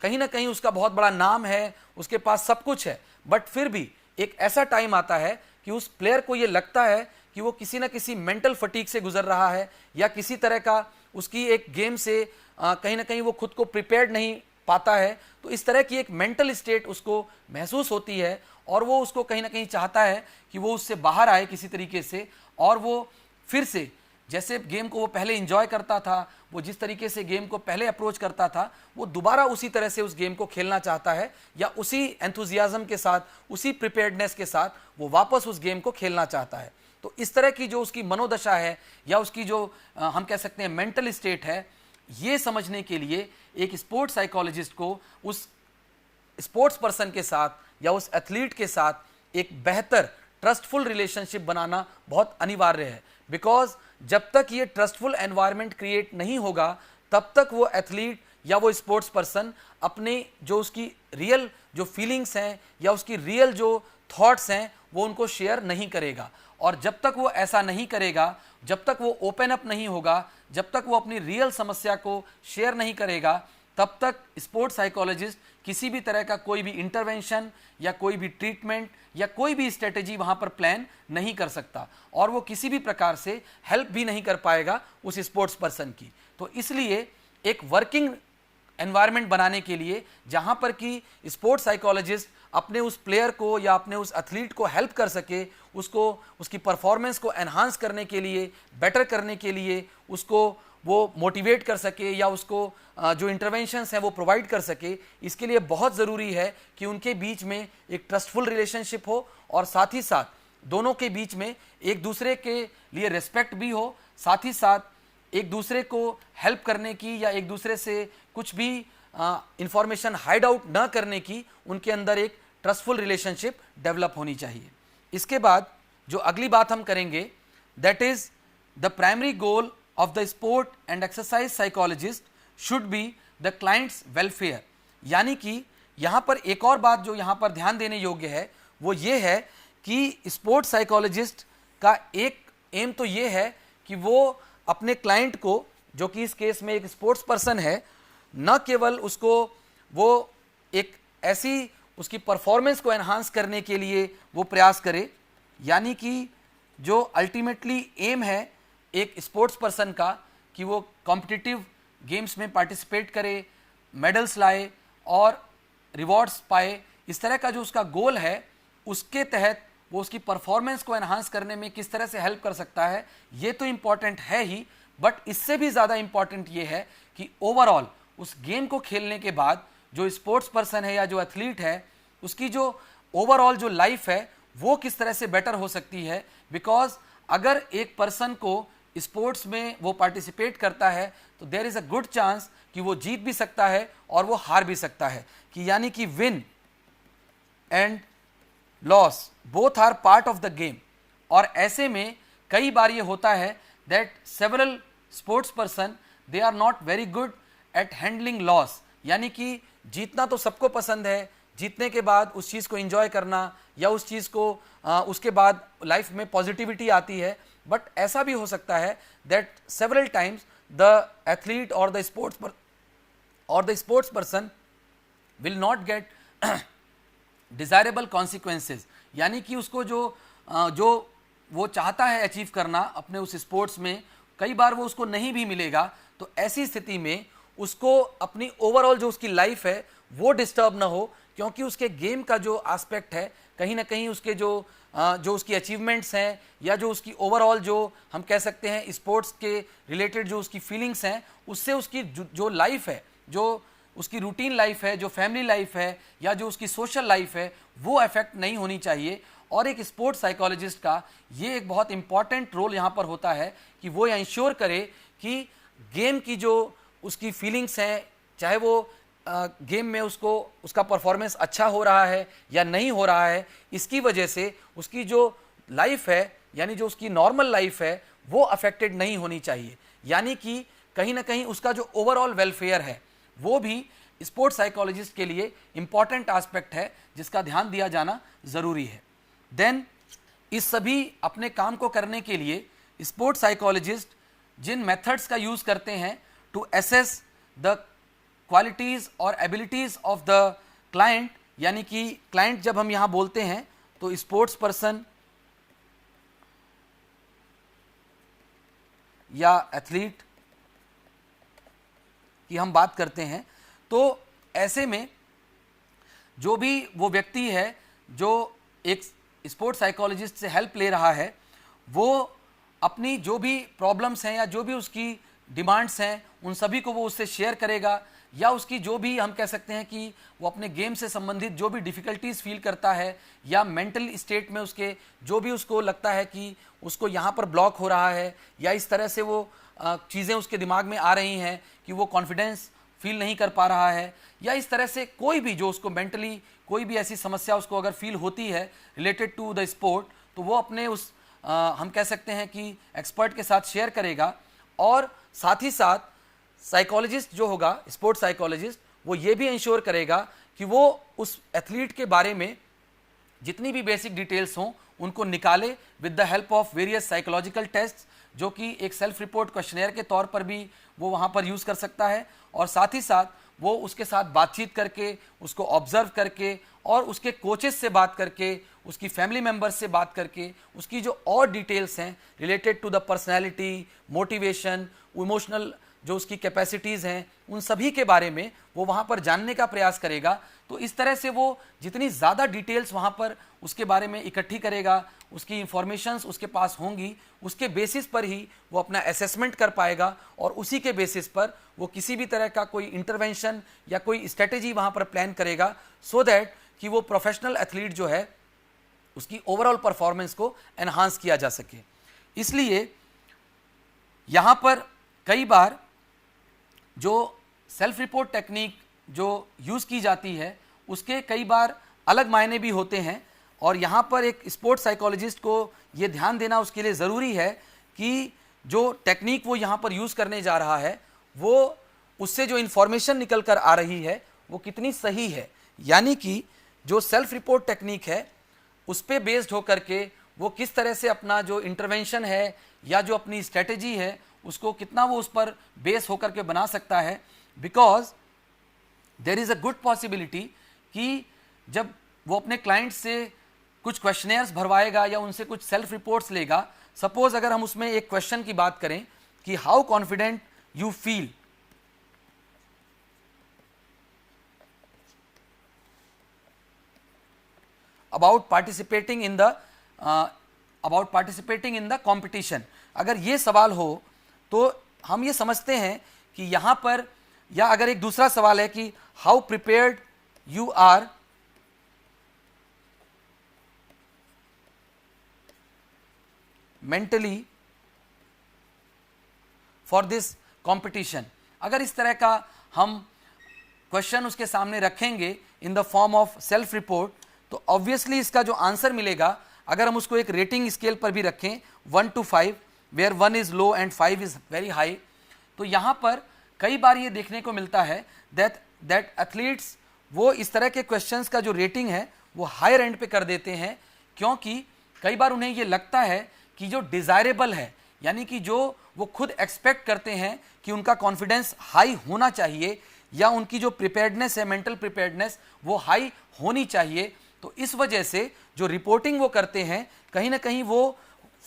कहीं ना कहीं उसका बहुत बड़ा नाम है, उसके पास सब कुछ है, बट फिर भी एक ऐसा टाइम आता है कि उस प्लेयर को ये लगता है कि वो किसी ना किसी मेंटल फटीग से गुजर रहा है या किसी तरह का उसकी एक गेम से कहीं ना कहीं वो खुद को प्रिपेयर्ड नहीं पाता है। तो इस तरह की एक मेंटल स्टेट उसको महसूस होती है और वो उसको कहीं ना कहीं चाहता है कि वो उससे बाहर आए किसी तरीके से, और वो फिर से जैसे गेम को वो पहले एंजॉय करता था, वो जिस तरीके से गेम को पहले अप्रोच करता था, वो दोबारा उसी तरह से उस गेम को खेलना चाहता है या उसी एंथुजियाज्म के साथ, उसी प्रिपेयर्डनेस के साथ वो वापस उस गेम को खेलना चाहता है। तो इस तरह की जो उसकी मनोदशा है या उसकी जो हम कह सकते हैं मेंटल स्टेट है, ये समझने के लिए एक स्पोर्ट्स साइकोलॉजिस्ट को उस स्पोर्ट्स पर्सन के साथ या उस एथलीट के साथ एक बेहतर ट्रस्टफुल रिलेशनशिप बनाना बहुत अनिवार्य है। बिकॉज जब तक ये ट्रस्टफुल एनवायरनमेंट क्रिएट नहीं होगा तब तक वो एथलीट या वो स्पोर्ट्स पर्सन अपने जो उसकी रियल जो फीलिंग्स हैं या उसकी रियल जो थॉट्स हैं वो उनको शेयर नहीं करेगा, और जब तक वो ऐसा नहीं करेगा, जब तक वो ओपन अप नहीं होगा, जब तक वो अपनी रियल समस्या को शेयर नहीं करेगा, तब तक स्पोर्ट्स साइकोलॉजिस्ट किसी भी तरह का कोई भी इंटरवेंशन या कोई भी ट्रीटमेंट या कोई भी स्ट्रेटेजी वहाँ पर प्लान नहीं कर सकता, और वो किसी भी प्रकार से हेल्प भी नहीं कर पाएगा उस स्पोर्ट्स पर्सन की। तो इसलिए एक वर्किंग एनवायरनमेंट बनाने के लिए जहाँ पर कि स्पोर्ट्स साइकोलॉजिस्ट अपने उस प्लेयर को या अपने उस एथलीट को हेल्प कर सके, उसको उसकी परफॉर्मेंस को एनहांस करने के लिए, बेटर करने के लिए उसको वो मोटिवेट कर सके या उसको जो इंटरवेंशंस हैं वो प्रोवाइड कर सके, इसके लिए बहुत ज़रूरी है कि उनके बीच में एक ट्रस्टफुल रिलेशनशिप हो और साथ ही साथ दोनों के बीच में एक दूसरे के लिए रिस्पेक्ट भी हो, साथ ही साथ एक दूसरे को हेल्प करने की या एक दूसरे से कुछ भी इंफॉर्मेशन हाइड आउट न करने की उनके अंदर एक ट्रस्टफुल रिलेशनशिप डेवलप होनी चाहिए। इसके बाद जो अगली बात हम करेंगे, that is the primary goal of the sport and exercise psychologist should be the client's welfare। यानी कि यहाँ पर एक और बात जो यहाँ पर ध्यान देने योग्य है वो ये है कि स्पोर्ट्स साइकोलॉजिस्ट का एक एम तो ये है कि वो अपने क्लाइंट को, जो कि इस केस में एक स्पोर्ट्स पर्सन है, न केवल उसको वो एक ऐसी उसकी परफॉर्मेंस को एनहांस करने के लिए वो प्रयास करे, यानी कि जो अल्टीमेटली एम है एक स्पोर्ट्स पर्सन का कि वो कॉम्पिटिटिव गेम्स में पार्टिसिपेट करे, मेडल्स लाए और रिवॉर्ड्स पाए, इस तरह का जो उसका गोल है उसके तहत वो उसकी परफॉर्मेंस को एनहांस करने में किस तरह से हेल्प कर सकता है, ये तो इम्पॉर्टेंट है ही, बट इससे भी ज़्यादा इम्पॉर्टेंट ये है कि ओवरऑल उस गेम को खेलने के बाद जो स्पोर्ट्स पर्सन है या जो एथलीट है उसकी जो ओवरऑल जो लाइफ है वो किस तरह से बेटर हो सकती है। बिकॉज अगर एक पर्सन को स्पोर्ट्स में वो पार्टिसिपेट करता है तो there is a good chance कि वो जीत भी सकता है और वो हार भी सकता है, कि यानी कि win and loss both are part of the game. और ऐसे में कई बार ये होता है that several sports person they are not very good at handling loss, यानी कि जीतना तो सबको पसंद है, जीतने के बाद उस चीज़ को एंजॉय करना या उस चीज़ को उसके बाद लाइफ में पॉजिटिविटी आती है, बट ऐसा भी हो सकता है that several times the athlete और the sports person will not get desirable consequences, यानी कि उसको जो वो चाहता है अचीव करना अपने उस स्पोर्ट्स में, कई बार वो उसको नहीं भी मिलेगा। तो ऐसी स्थिति में उसको अपनी ओवरऑल जो उसकी लाइफ है वो डिस्टर्ब ना हो, क्योंकि उसके गेम का जो एस्पेक्ट है कहीं ना कहीं उसके जो उसकी अचीवमेंट्स हैं या जो उसकी ओवरऑल जो हम कह सकते हैं स्पोर्ट्स के रिलेटेड जो उसकी फीलिंग्स हैं, उससे उसकी जो लाइफ है, जो उसकी रूटीन लाइफ है, जो फैमिली लाइफ है या जो उसकी सोशल लाइफ है, वो अफेक्ट नहीं होनी चाहिए। और एक स्पोर्ट्स साइकोलॉजिस्ट का ये एक बहुत इंपॉर्टेंट रोल यहाँ पर होता है कि वो इंश्योर करे कि गेम की जो उसकी फीलिंग्स हैं, चाहे वो गेम में उसका परफॉर्मेंस अच्छा हो रहा है या नहीं हो रहा है, इसकी वजह से उसकी जो लाइफ है यानी जो उसकी नॉर्मल लाइफ है वो अफेक्टेड नहीं होनी चाहिए। यानी कि कहीं ना कहीं उसका जो ओवरऑल वेलफेयर है वो भी स्पोर्ट्स साइकोलॉजिस्ट के लिए इंपॉर्टेंट एस्पेक्ट है जिसका ध्यान दिया जाना ज़रूरी है। देन इस सभी अपने काम को करने के लिए स्पोर्ट्स साइकोलॉजिस्ट जिन मेथड्स का यूज़ करते हैं टू एसेस द क्वालिटीज़ और एबिलिटीज़ ऑफ द क्लाइंट, यानी कि क्लाइंट जब हम यहाँ बोलते हैं तो स्पोर्ट्स पर्सन या एथलीट की हम बात करते हैं, तो ऐसे में जो भी वो व्यक्ति है जो एक स्पोर्ट्स साइकोलॉजिस्ट से हेल्प ले रहा है, वो अपनी जो भी प्रॉब्लम्स हैं या जो भी उसकी डिमांड्स हैं उन सभी को वो उससे शेयर करेगा, या उसकी जो भी हम कह सकते हैं कि वो अपने गेम से संबंधित जो भी डिफ़िकल्टीज़ फील करता है या मेंटल स्टेट में उसके जो भी उसको लगता है कि उसको यहाँ पर ब्लॉक हो रहा है या इस तरह से वो चीज़ें उसके दिमाग में आ रही हैं कि वो कॉन्फिडेंस फील नहीं कर पा रहा है, या इस तरह से कोई भी जो उसको मेंटली कोई भी ऐसी समस्या उसको अगर फील होती है रिलेटेड टू द स्पोर्ट, तो वो अपने उस हम कह सकते हैं कि एक्सपर्ट के साथ शेयर करेगा। और साथ ही साथ साइकोलॉजिस्ट जो होगा, स्पोर्ट्स साइकोलॉजिस्ट, वो ये भी इंश्योर करेगा कि वो उस एथलीट के बारे में जितनी भी बेसिक डिटेल्स हों उनको निकाले with the help of various psychological test, जो कि एक सेल्फ रिपोर्ट क्वेश्चनेयर के तौर पर भी वो वहाँ पर यूज़ कर सकता है। और साथ ही साथ वो उसके साथ बातचीत करके, उसको ऑब्जर्व करके और उसके कोचेस से बात करके, उसकी फैमिली मेम्बर्स से बात करके, उसकी जो और डिटेल्स हैं related to the personality, motivation, emotional जो उसकी कैपेसिटीज़ हैं, उन सभी के बारे में वो वहाँ पर जानने का प्रयास करेगा। तो इस तरह से वो जितनी ज़्यादा डिटेल्स वहाँ पर उसके बारे में इकट्ठी करेगा, उसकी इंफॉर्मेशंस उसके पास होंगी, उसके बेसिस पर ही वो अपना असेसमेंट कर पाएगा और उसी के बेसिस पर वो किसी भी तरह का कोई इंटरवेंशन या कोई स्ट्रेटेजी वहाँ पर प्लान करेगा, सो दैट कि वो प्रोफेशनल एथलीट जो है उसकी ओवरऑल परफॉर्मेंस को एनहांस किया जा सके। इसलिए यहाँ पर कई बार जो सेल्फ रिपोर्ट टेक्निक जो यूज़ की जाती है उसके कई बार अलग मायने भी होते हैं, और यहाँ पर एक स्पोर्ट्स साइकोलॉजिस्ट को ये ध्यान देना उसके लिए ज़रूरी है कि जो टेक्निक वो यहाँ पर यूज़ करने जा रहा है वो उससे जो इन्फॉर्मेशन निकल कर आ रही है वो कितनी सही है। यानी कि जो सेल्फ रिपोर्ट टेक्निक है उस पर बेस्ड होकर के वो किस तरह से अपना जो इंटरवेंशन है या जो अपनी स्ट्रेटेजी है उसको कितना वो उस पर बेस होकर के बना सकता है। Because there is a good possibility कि जब वो अपने क्लाइंट से कुछ क्वेश्चनेयर्स भरवाएगा या उनसे कुछ सेल्फ रिपोर्ट्स लेगा, सपोज अगर हम उसमें एक क्वेश्चन की बात करें कि how confident you feel about participating in the competition। अगर ये सवाल हो तो हम ये समझते हैं कि यहाँ पर, या अगर एक दूसरा सवाल है कि how prepared you are mentally for this competition, अगर इस तरह का हम क्वेश्चन उसके सामने रखेंगे in the form of self report, तो ऑब्वियसली इसका जो आंसर मिलेगा, अगर हम उसको एक रेटिंग स्केल पर भी रखें 1 to 5, where 1 is low and 5 is very high, तो यहाँ पर कई बार ये देखने को मिलता है दैट एथलीट्स वो इस तरह के क्वेश्चंस का जो रेटिंग है वो हायर एंड पे कर देते हैं, क्योंकि कई बार उन्हें ये लगता है कि जो डिज़ायरेबल है, यानी कि जो वो खुद एक्सपेक्ट करते हैं कि उनका कॉन्फिडेंस हाई होना चाहिए, या उनकी जो प्रिपेयर्डनेस है, मेंटल प्रिपेयर्डनेस, वो हाई होनी चाहिए, तो इस वजह से जो रिपोर्टिंग वो करते हैं कहीं ना कहीं वो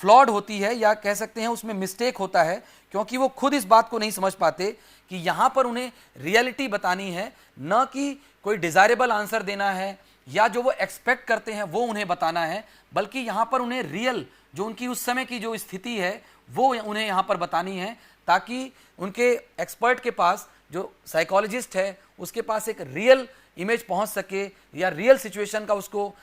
फ्लॉड होती है, या कह सकते हैं उसमें मिस्टेक होता है, क्योंकि वो खुद इस बात को नहीं समझ पाते कि यहाँ पर उन्हें रियलिटी बतानी है, न कि कोई डिज़ायरेबल आंसर देना है या जो वो एक्सपेक्ट करते हैं वो उन्हें बताना है, बल्कि यहाँ पर उन्हें रियल जो उनकी उस समय की जो स्थिति है वो उन्हें यहाँ पर बतानी है, ताकि उनके एक्सपर्ट के पास, जो साइकोलॉजिस्ट है, उसके पास एक रियल इमेज पहुंच सके, या रियल सिचुएशन का उसको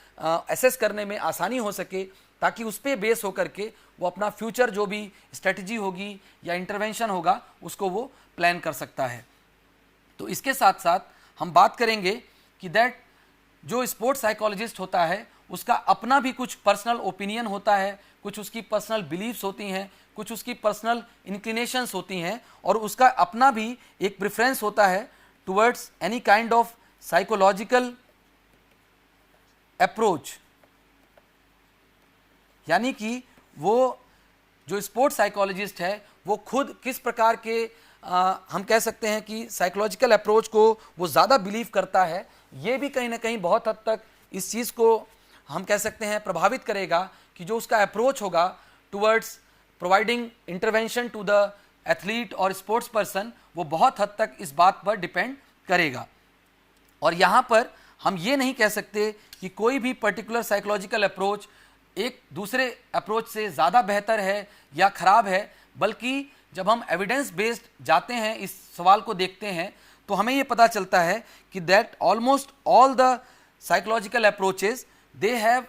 एसेस करने में आसानी हो सके, ताकि उस पर बेस होकर के वो अपना फ्यूचर जो भी स्ट्रेटजी होगी या इंटरवेंशन होगा उसको वो प्लान कर सकता है। तो इसके साथ साथ हम बात करेंगे कि दैट जो स्पोर्ट्स साइकोलॉजिस्ट होता है उसका अपना भी कुछ पर्सनल ओपिनियन होता है, कुछ उसकी पर्सनल बिलीव्स होती हैं, कुछ उसकी पर्सनल इंक्लिनेशंस होती हैं, और उसका अपना भी एक प्रेफरेंस होता है towards any kind of psychological approach, यानी कि वो जो स्पोर्ट्स साइकोलॉजिस्ट है वो खुद किस प्रकार के हम कह सकते हैं कि साइकोलॉजिकल अप्रोच को वो ज़्यादा बिलीव करता है, ये भी कहीं ना कहीं बहुत हद तक इस चीज़ को हम कह सकते हैं प्रभावित करेगा कि जो उसका अप्रोच होगा towards providing intervention to the athlete और स्पोर्ट्स पर्सन, वो बहुत हद तक इस बात पर डिपेंड करेगा। और यहाँ पर हम ये नहीं कह सकते कि कोई भी पर्टिकुलर साइकोलॉजिकल अप्रोच एक दूसरे अप्रोच से ज़्यादा बेहतर है या ख़राब है, बल्कि जब हम एविडेंस बेस्ड जाते हैं, इस सवाल को देखते हैं, तो हमें ये पता चलता है कि that almost all the psychological approaches they have,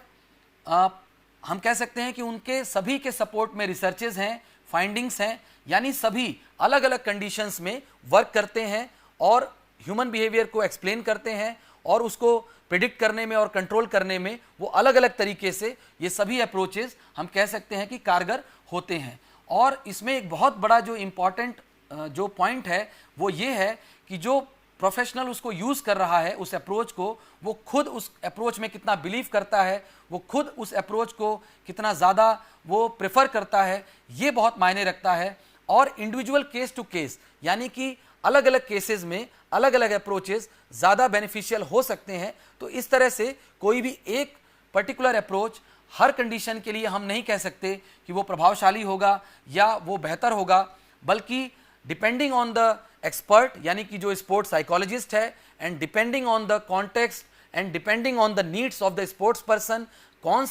हम कह सकते हैं कि उनके सभी के सपोर्ट में रिसर्चेज हैं, फाइंडिंग्स हैं, यानी सभी अलग अलग कंडीशंस में वर्क करते हैं और ह्यूमन बिहेवियर को एक्सप्लेन करते हैं, और उसको प्रिडिक्ट करने में और कंट्रोल करने में वो अलग अलग तरीके से ये सभी अप्रोचेस हम कह सकते हैं कि कारगर होते हैं। और इसमें एक बहुत बड़ा जो इम्पॉर्टेंट जो पॉइंट है वो ये है कि जो प्रोफेशनल उसको यूज़ कर रहा है उस अप्रोच को, वो खुद उस अप्रोच में कितना बिलीव करता है, वो खुद उस अप्रोच को कितना ज़्यादा वो प्रेफर करता है, ये बहुत मायने रखता है। और इंडिविजुअल केस टू केस, यानी कि अलग अलग केसेस में अलग अलग अप्रोचेस ज़्यादा बेनिफिशियल हो सकते हैं। तो इस तरह से कोई भी एक पर्टिकुलर अप्रोच हर कंडीशन के लिए हम नहीं कह सकते कि वो प्रभावशाली होगा या वो बेहतर होगा, बल्कि डिपेंडिंग ऑन द एक्सपर्ट, यानी कि जो स्पोर्ट्स साइकोलॉजिस्ट है, and depending on the context and depending on the needs of the sports person, कौन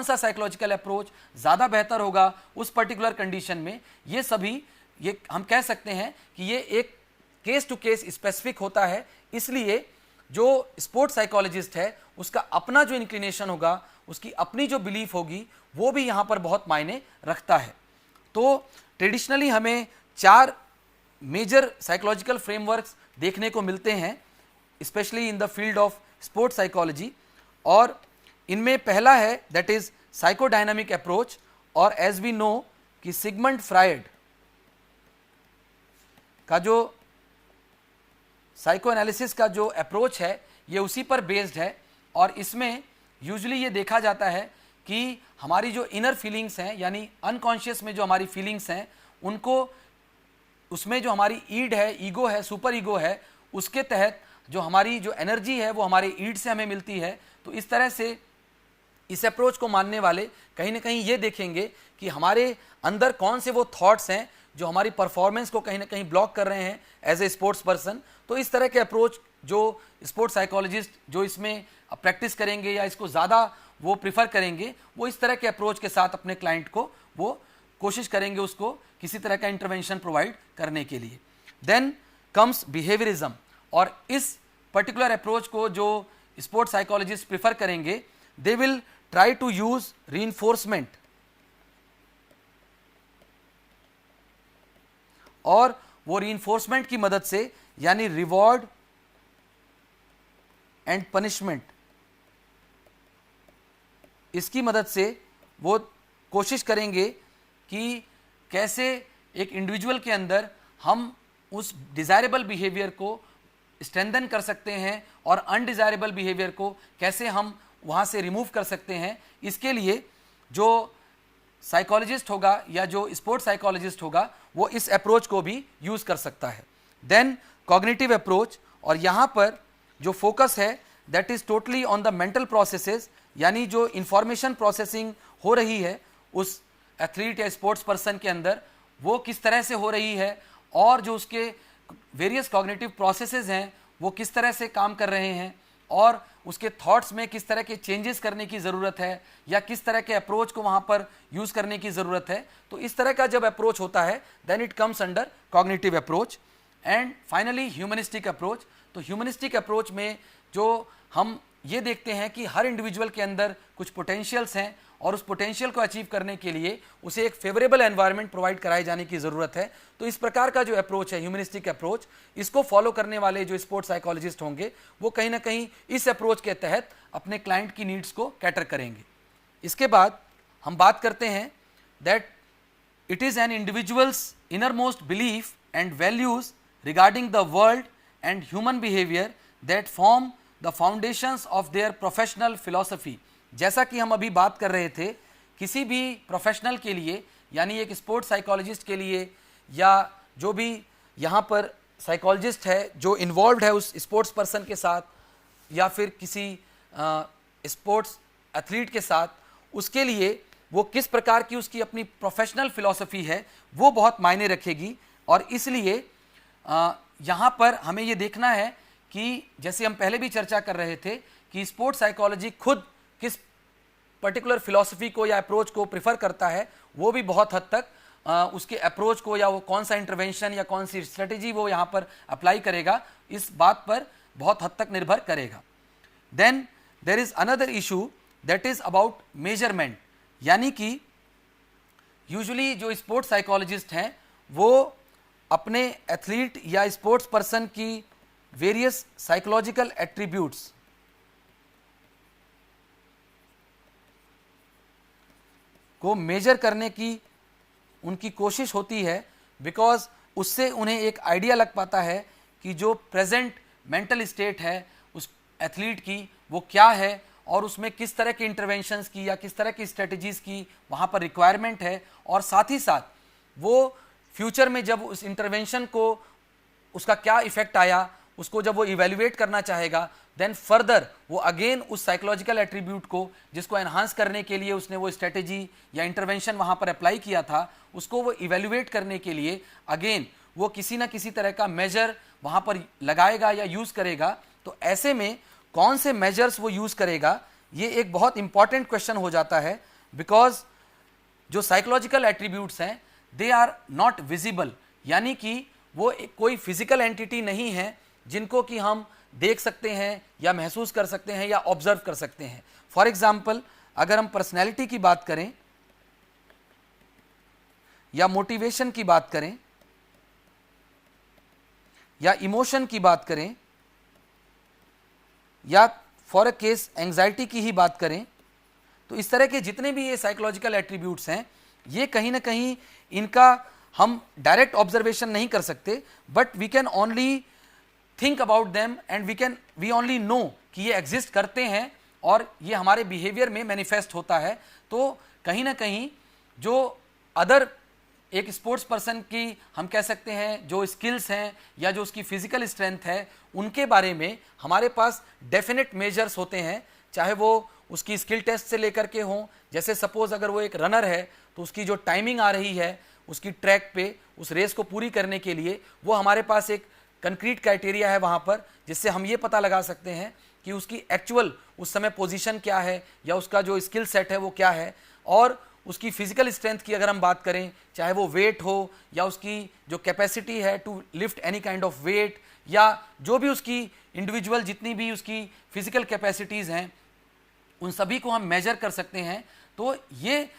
सा साइकोलॉजिकल अप्रोच ज़्यादा बेहतर होगा उस पर्टिकुलर कंडीशन में, ये सभी ये हम कह सकते हैं कि ये एक केस टू केस स्पेसिफिक होता है। इसलिए जो स्पोर्ट्स साइकोलॉजिस्ट है उसका अपना जो इंक्लिनेशन होगा, उसकी अपनी जो बिलीफ होगी, वो भी यहाँ पर बहुत मायने रखता है। तो ट्रेडिशनली हमें 4 मेजर साइकोलॉजिकल फ्रेमवर्क्स देखने को मिलते हैं, specially in the field of sports psychology, और इनमें पहला है दैट इज साइकोडायनामिक अप्रोच, और एज वी नो कि सिगमंड फ्रायड का जो साइको एनालिसिस का जो अप्रोच है ये उसी पर बेस्ड है। और इसमें यूजुअली ये देखा जाता है कि हमारी जो इनर फीलिंग्स हैं, यानी अनकॉन्शियस में जो हमारी फीलिंग्स हैं, उनको उसमें जो हमारी ईड है, ईगो है, सुपर ईगो है, उसके तहत जो हमारी जो एनर्जी है वो हमारी ईड से हमें मिलती है। तो इस तरह से इस अप्रोच को मानने वाले कहीं ना कहीं ये देखेंगे कि हमारे अंदर कौन से वो थॉट्स हैं जो हमारी परफॉर्मेंस को कहीं ना कहीं ब्लॉक कर रहे हैं एज ए स्पोर्ट्स पर्सन। तो इस तरह के अप्रोच जो स्पोर्ट्स साइकोलॉजिस्ट जो इसमें प्रैक्टिस करेंगे या इसको ज़्यादा वो प्रिफर करेंगे, वो इस तरह के अप्रोच के साथ अपने क्लाइंट को वो कोशिश करेंगे उसको किसी तरह का इंटरवेंशन प्रोवाइड करने के लिए। देन कम्स बिहेवियरिज्म, और इस पर्टिकुलर अप्रोच को जो स्पोर्ट्स साइकोलॉजिस्ट प्रिफर करेंगे, they will try to use reinforcement, और वो रीइंफोर्समेंट की मदद से यानी रिवॉर्ड एंड पनिशमेंट, इसकी मदद से वो कोशिश करेंगे कि कैसे एक इंडिविजुअल के अंदर हम उस डिज़ायरेबल बिहेवियर को स्ट्रेंथन कर सकते हैं और अनडिज़ायरेबल बिहेवियर को कैसे हम वहाँ से रिमूव कर सकते हैं। इसके लिए जो साइकोलॉजिस्ट होगा या जो स्पोर्ट्स साइकोलॉजिस्ट होगा वो इस अप्रोच को भी यूज़ कर सकता है। देन कॉग्निटिव अप्रोच, और यहाँ पर जो फोकस है that is totally on the mental processes, यानी जो इंफॉर्मेशन प्रोसेसिंग हो रही है उस एथलीट या स्पोर्ट्स पर्सन के अंदर वो किस तरह से हो रही है, और जो उसके वेरियस कॉग्निटिव प्रोसेसेस हैं वो किस तरह से काम कर रहे हैं, और उसके थॉट्स में किस तरह के चेंजेस करने की ज़रूरत है या किस तरह के अप्रोच को वहाँ पर यूज़ करने की ज़रूरत है। तो इस तरह का जब अप्रोच होता है then it comes under cognitive approach. And finally humanistic approach. तो ह्यूमनिस्टिक अप्रोच में जो हम ये देखते हैं कि हर इंडिविजुअल के अंदर कुछ पोटेंशियल्स हैं और उस पोटेंशियल को अचीव करने के लिए उसे एक फेवरेबल एनवायरनमेंट प्रोवाइड कराए जाने की ज़रूरत है। तो इस प्रकार का जो अप्रोच है ह्यूमनिस्टिक अप्रोच, इसको फॉलो करने वाले जो स्पोर्ट्स साइकोलॉजिस्ट होंगे वो कहीं ना कहीं इस अप्रोच के तहत अपने क्लाइंट की नीड्स को कैटर करेंगे। इसके बाद हम बात करते हैं that it is an individuals inner most belief and values regarding the world and human behaviour that form the foundations of their professional philosophy. जैसा कि हम अभी बात कर रहे थे, किसी भी प्रोफेशनल के लिए यानी एक स्पोर्ट्स साइकोलॉजिस्ट के लिए या जो भी यहाँ पर साइकोलॉजिस्ट है जो इन्वॉल्व है उस स्पोर्ट्स पर्सन के साथ या फिर किसी स्पोर्ट्स एथलीट के साथ, उसके लिए वो किस प्रकार की उसकी अपनी प्रोफेशनल फिलॉसफी है वो बहुत मायने रखेगी। और इसलिए यहाँ पर हमें ये देखना है कि जैसे हम पहले भी चर्चा कर रहे थे कि स्पोर्ट्स साइकोलॉजी खुद किस पर्टिकुलर फिलॉसफी को या अप्रोच को प्रिफर करता है, वो भी बहुत हद तक उसके अप्रोच को या वो कौन सा इंटरवेंशन या कौन सी स्ट्रेटेजी वो यहाँ पर अप्लाई करेगा इस बात पर बहुत हद तक निर्भर करेगा। Then there is another issue that is about measurement, यानी कि यूजुअली जो स्पोर्ट्स साइकोलॉजिस्ट हैं वो अपने एथलीट या स्पोर्ट्स पर्सन की वेरियस साइकोलॉजिकल एट्रीब्यूट्स को मेजर करने की उनकी कोशिश होती है, बिकॉज उससे उन्हें एक आइडिया लग पाता है कि जो प्रेजेंट मेंटल स्टेट है उस एथलीट की वो क्या है और उसमें किस तरह के इंटरवेंशंस की या किस तरह की स्ट्रेटजीज़ की वहाँ पर रिक्वायरमेंट है, और साथ ही साथ वो फ्यूचर में जब उस इंटरवेंशन को उसका क्या इफेक्ट आया उसको जब वो इवेल्युएट करना चाहेगा देन फर्दर वो अगेन उस साइकोलॉजिकल एट्रीब्यूट को जिसको एनहांस करने के लिए उसने वो स्ट्रेटेजी या इंटरवेंशन वहाँ पर अप्लाई किया था उसको वो इवेल्युएट करने के लिए अगेन वो किसी ना किसी तरह का मेजर वहाँ पर लगाएगा या यूज़ करेगा। तो ऐसे में कौन से मेजर्स वो यूज़ करेगा ये एक बहुत इंपॉर्टेंट क्वेश्चन हो जाता है, बिकॉज जो साइकोलॉजिकल एट्रीब्यूट्स हैं दे आर नॉट विजिबल, यानी कि वो कोई फिजिकल एंटिटी नहीं है जिनको कि हम देख सकते हैं या महसूस कर सकते हैं या ऑब्जर्व कर सकते हैं। फॉर एग्जाम्पल अगर हम पर्सनैलिटी की बात करें या मोटिवेशन की बात करें या इमोशन की बात करें या फॉर अ केस एंजाइटी की ही बात करें, तो इस तरह के जितने भी ये साइकोलॉजिकल एट्रीब्यूट्स हैं ये कहीं ना कहीं इनका हम डायरेक्ट ऑब्जर्वेशन नहीं कर सकते, but we can only think about them and we only know कि ये एग्जिस्ट करते हैं और ये हमारे बिहेवियर में मैनिफेस्ट होता है। तो कहीं ना कहीं जो अदर एक स्पोर्ट्स पर्सन की हम कह सकते हैं जो स्किल्स हैं या जो उसकी फिजिकल स्ट्रेंथ है उनके बारे में हमारे पास डेफिनेट मेजर्स होते हैं, चाहे वो उसकी स्किल टेस्ट से लेकर के हों। जैसे सपोज अगर वो एक रनर है तो उसकी जो टाइमिंग आ रही है उसकी ट्रैक पे उस रेस को पूरी करने के लिए वो हमारे पास एक कंक्रीट क्राइटेरिया है वहाँ पर, जिससे हम ये पता लगा सकते हैं कि उसकी एक्चुअल उस समय पोजीशन क्या है या उसका जो स्किल सेट है वो क्या है, और उसकी फिजिकल स्ट्रेंथ की अगर हम बात करें, चाहे वो वेट हो या उसकी जो कैपेसिटी है to lift any kind of weight, या जो भी उसकी इंडिविजुअल जितनी भी उसकी फिजिकल कैपेसिटीज़ हैं, उन सभी को हम मेजर कर सकते हैं। तो ये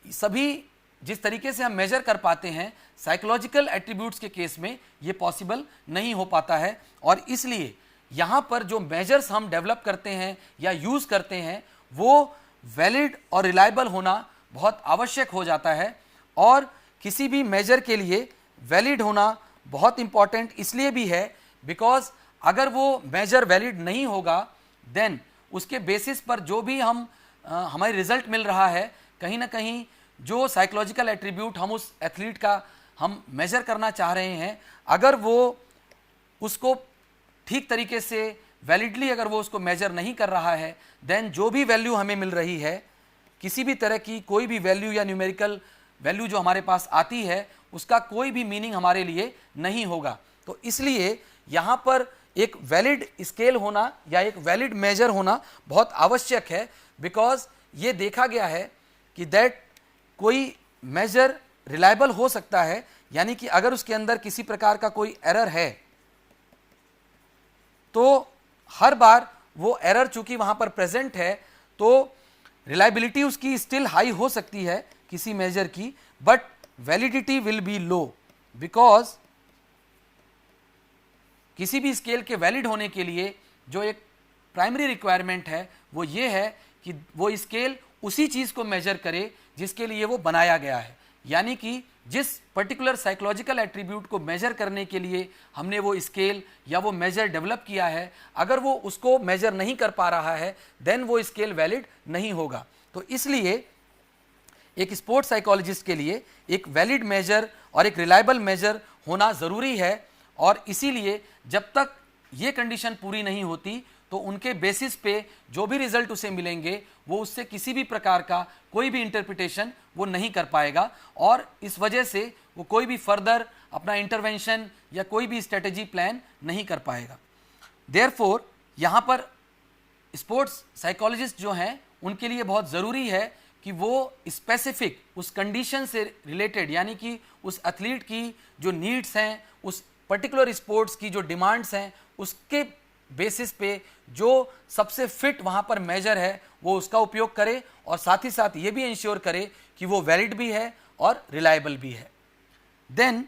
सभी जिस तरीके से हम मेजर कर पाते हैं, साइकोलॉजिकल एट्रीब्यूट्स के केस में ये पॉसिबल नहीं हो पाता है। और इसलिए यहाँ पर जो मेजर्स हम डेवलप करते हैं या यूज़ करते हैं वो वैलिड और रिलायबल होना बहुत आवश्यक हो जाता है। और किसी भी मेजर के लिए वैलिड होना बहुत इंपॉर्टेंट इसलिए भी है बिकॉज अगर वो मेजर वैलिड नहीं होगा देन उसके बेसिस पर जो भी हमारे रिजल्ट मिल रहा है, कहीं ना कहीं जो साइकोलॉजिकल एट्रीब्यूट हम उस एथलीट का हम मेजर करना चाह रहे हैं, अगर वो उसको ठीक तरीके से वैलिडली अगर वो उसको मेजर नहीं कर रहा है, देन जो भी वैल्यू हमें मिल रही है, किसी भी तरह की कोई भी वैल्यू या न्यूमेरिकल वैल्यू जो हमारे पास आती है, उसका कोई भी मीनिंग हमारे लिए नहीं होगा। तो इसलिए यहाँ पर एक वैलिड स्केल होना या एक वैलिड मेजर होना बहुत आवश्यक है, बिकॉज ये देखा गया है कि दैट कोई मेजर रिलायबल हो सकता है, यानी कि अगर उसके अंदर किसी प्रकार का कोई एरर है तो हर बार वो एरर चूंकि वहां पर प्रेजेंट है तो रिलायबिलिटी उसकी स्टिल हाई हो सकती है किसी मेजर की, but validity will be low, because किसी भी स्केल के वैलिड होने के लिए जो एक प्राइमरी रिक्वायरमेंट है वो ये है कि वो स्केल उसी चीज़ को मेजर करे जिसके लिए वो बनाया गया है। यानी कि जिस पर्टिकुलर साइकोलॉजिकल एट्रीब्यूट को मेजर करने के लिए हमने वो स्केल या वो मेजर डेवलप किया है, अगर वो उसको मेजर नहीं कर पा रहा है देन वो स्केल वैलिड नहीं होगा। तो इसलिए एक स्पोर्ट्स साइकोलॉजिस्ट के लिए एक वैलिड मेजर और एक रिलायबल मेजर होना ज़रूरी है। और इसीलिए जब तक ये कंडीशन पूरी नहीं होती तो उनके बेसिस पे जो भी रिजल्ट उसे मिलेंगे वो उससे किसी भी प्रकार का कोई भी इंटरप्रिटेशन वो नहीं कर पाएगा, और इस वजह से वो कोई भी फर्दर अपना इंटरवेंशन या कोई भी स्ट्रेटेजी प्लान नहीं कर पाएगा। देयरफॉर यहाँ पर स्पोर्ट्स साइकोलॉजिस्ट जो हैं उनके लिए बहुत ज़रूरी है कि वो स्पेसिफिक उस कंडीशन से रिलेटेड, यानी कि उस एथलीट की जो नीड्स हैं, उस पर्टिकुलर स्पोर्ट्स की जो डिमांड्स हैं, उसके बेसिस पे जो सबसे फिट वहाँ पर मेजर है वो उसका उपयोग करे, और साथ ही साथ ये भी इंश्योर करे कि वो वैलिड भी है और रिलायबल भी है। Then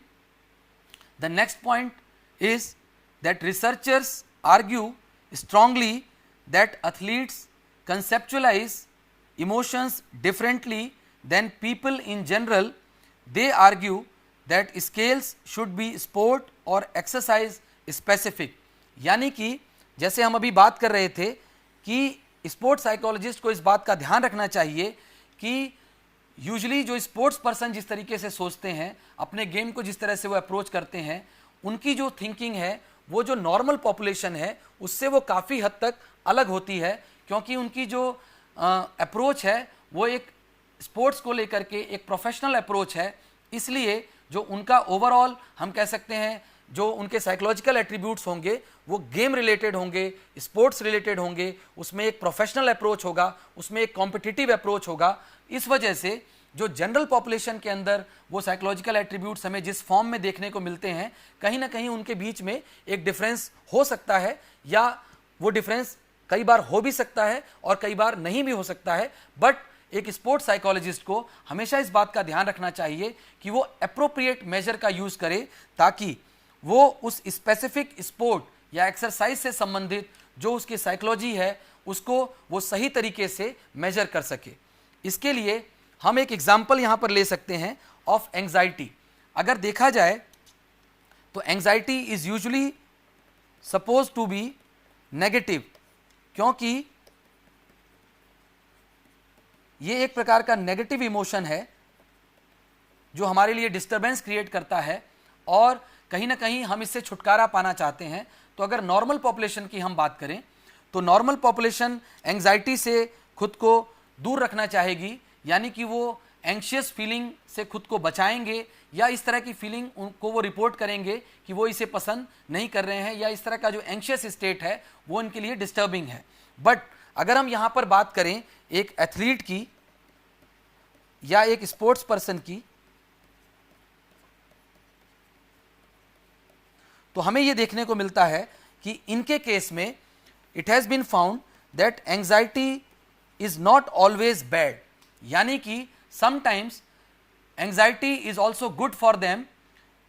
the next point is that researchers argue strongly that athletes conceptualize emotions differently than people in general. They argue that scales should be sport or exercise specific. यानी कि जैसे हम अभी बात कर रहे थे कि स्पोर्ट्स साइकोलॉजिस्ट को इस बात का ध्यान रखना चाहिए कि यूजुअली जो स्पोर्ट्स पर्सन जिस तरीके से सोचते हैं, अपने गेम को जिस तरह से वो अप्रोच करते हैं, उनकी जो थिंकिंग है वो जो नॉर्मल पॉपुलेशन है उससे वो काफ़ी हद तक अलग होती है, क्योंकि उनकी जो अप्रोच है वो एक स्पोर्ट्स को लेकर के एक प्रोफेशनल अप्रोच है। इसलिए जो उनका ओवरऑल हम कह सकते हैं जो उनके साइकोलॉजिकल एट्रीब्यूट्स होंगे वो गेम रिलेटेड होंगे, स्पोर्ट्स रिलेटेड होंगे, उसमें एक प्रोफेशनल अप्रोच होगा, उसमें एक कॉम्पिटिटिव अप्रोच होगा। इस वजह से जो जनरल पॉपुलेशन के अंदर वो साइकोलॉजिकल एट्रीब्यूट्स हमें जिस फॉर्म में देखने को मिलते हैं, कहीं ना कहीं उनके बीच में एक डिफरेंस हो सकता है, या वो डिफरेंस कई बार हो भी सकता है और कई बार नहीं भी हो सकता है। बट एक स्पोर्ट्स साइकोलॉजिस्ट को हमेशा इस बात का ध्यान रखना चाहिए कि वो एप्रोप्रिएट मेजर का यूज़ करे ताकि वो उस स्पेसिफिक स्पोर्ट या एक्सरसाइज से संबंधित जो उसकी साइकोलॉजी है उसको वो सही तरीके से मेजर कर सके। इसके लिए हम एक एग्जाम्पल यहाँ पर ले सकते हैं ऑफ एंग्जाइटी। अगर देखा जाए तो anxiety is usually suppose to be negative, क्योंकि ये एक प्रकार का नेगेटिव इमोशन है जो हमारे लिए डिस्टरबेंस क्रिएट करता है और कहीं ना कहीं हम इससे छुटकारा पाना चाहते हैं। तो अगर नॉर्मल पॉपुलेशन की हम बात करें तो नॉर्मल पॉपुलेशन एंग्जाइटी से खुद को दूर रखना चाहेगी, यानी कि वो एंग्शियस फीलिंग से खुद को बचाएंगे, या इस तरह की फीलिंग उनको वो रिपोर्ट करेंगे कि वो इसे पसंद नहीं कर रहे हैं, या इस तरह का जो एंशियस स्टेट है वो उनके लिए डिस्टर्बिंग है। बट अगर हम यहाँ पर बात करें एक एथलीट की या एक स्पोर्ट्स पर्सन की, तो हमें यह देखने को मिलता है कि इनके केस में it has been found that anxiety is not always bad, यानी कि sometimes anxiety is also good for them,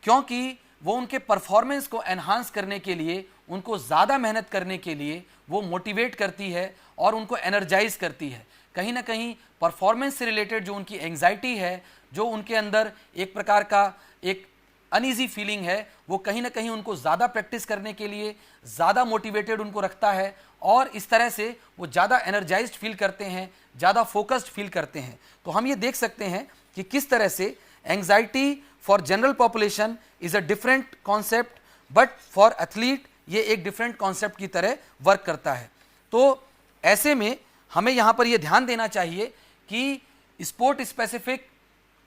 क्योंकि वो उनके परफॉर्मेंस को एनहांस करने के लिए, उनको ज़्यादा मेहनत करने के लिए वो मोटिवेट करती है और उनको एनर्जाइज करती है। कहीं ना कहीं परफॉर्मेंस से रिलेटेड जो उनकी एंजाइटी है, जो उनके अंदर एक प्रकार का एक अनईजी फीलिंग है, वो कहीं ना कहीं उनको ज़्यादा प्रैक्टिस करने के लिए ज़्यादा मोटिवेटेड उनको रखता है, और इस तरह से वो ज़्यादा एनर्जाइज्ड फील करते हैं, ज़्यादा फोकस्ड फील करते हैं। तो हम ये देख सकते हैं कि किस तरह से anxiety for general population is a different concept, but for athlete ये एक डिफरेंट कॉन्सेप्ट की तरह वर्क करता है। तो ऐसे में हमें यहाँ पर ये ध्यान देना चाहिए कि स्पोर्ट स्पेसिफिक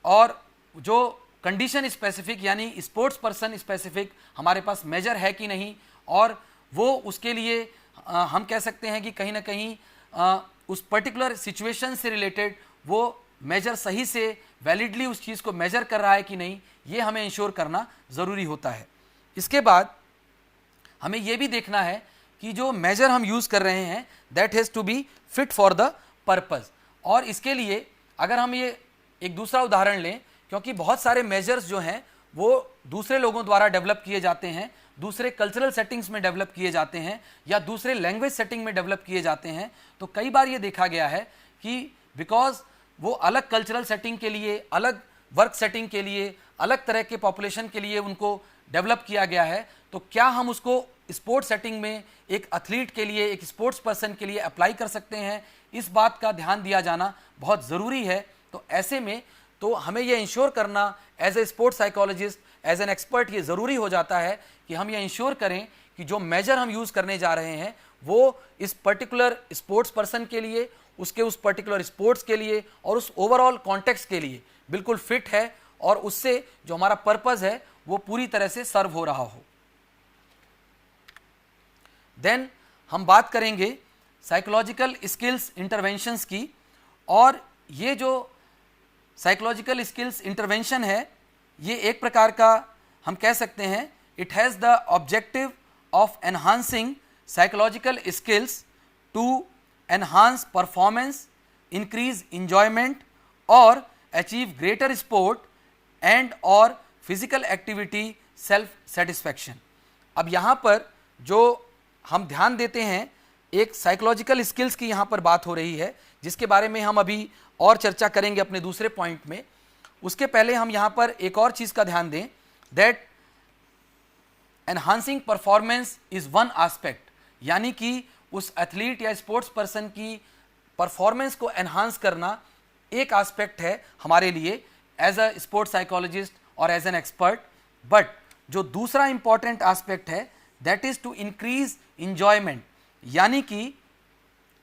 और जो कंडीशन स्पेसिफिक यानी स्पोर्ट्स पर्सन स्पेसिफिक हमारे पास मेजर है कि नहीं, और वो उसके लिए हम कह सकते हैं कि कहीं ना कहीं उस पर्टिकुलर सिचुएशन से रिलेटेड वो मेजर सही से वैलिडली उस चीज़ को मेजर कर रहा है कि नहीं, ये हमें इंश्योर करना ज़रूरी होता है। इसके बाद हमें ये भी देखना है कि जो मेजर हम यूज़ कर रहे हैं that has to be fit for the purpose, और इसके लिए अगर हम ये एक दूसरा उदाहरण लें, क्योंकि बहुत सारे मेजर्स जो हैं वो दूसरे लोगों द्वारा डेवलप किए जाते हैं, दूसरे कल्चरल सेटिंग्स में डेवलप किए जाते हैं, या दूसरे लैंग्वेज सेटिंग में डेवलप किए जाते हैं। तो कई बार ये देखा गया है कि बिकॉज वो अलग कल्चरल सेटिंग के लिए, अलग वर्क सेटिंग के लिए, अलग तरह के पॉपुलेशन के लिए उनको डेवलप किया गया है, तो क्या हम उसको स्पोर्ट्स सेटिंग में एक एथलीट के लिए, एक स्पोर्ट्स पर्सन के लिए अप्लाई कर सकते हैं? इस बात का ध्यान दिया जाना बहुत ज़रूरी है। तो ऐसे में तो हमें यह इंश्योर करना as a sports psychologist, as an expert, ये ज़रूरी हो जाता है कि हम ये इंश्योर करें कि जो मेजर हम यूज़ करने जा रहे हैं वो इस पर्टिकुलर स्पोर्ट्स पर्सन के लिए, उसके उस पर्टिकुलर स्पोर्ट्स के लिए और उस ओवरऑल कॉन्टेक्स्ट के लिए बिल्कुल फिट है, और उससे जो हमारा पर्पज़ है वो पूरी तरह से सर्व हो रहा हो। देन हम बात करेंगे साइकोलॉजिकल स्किल्स इंटरवेंशंस की, और ये जो साइकोलॉजिकल स्किल्स इंटरवेंशन है ये एक प्रकार का हम कह सकते हैं it has the objective of enhancing psychological skills to enhance performance, increase enjoyment और अचीव ग्रेटर स्पोर्ट एंड और फिजिकल एक्टिविटी सेल्फ सेटिस्फैक्शन। अब यहाँ पर जो हम ध्यान देते हैं, एक साइकोलॉजिकल स्किल्स की यहाँ पर बात हो रही है, जिसके बारे में हम अभी और चर्चा करेंगे अपने दूसरे पॉइंट में। उसके पहले हम यहाँ पर एक और चीज़ का ध्यान दें, that enhancing performance is one aspect, यानी कि उस एथलीट या स्पोर्ट्स पर्सन की परफॉर्मेंस को एनहांस करना एक एस्पेक्ट है हमारे लिए एज अ स्पोर्ट्स साइकोलॉजिस्ट और एज एन एक्सपर्ट। बट जो दूसरा इंपॉर्टेंट एस्पेक्ट है that is to increase enjoyment, यानी कि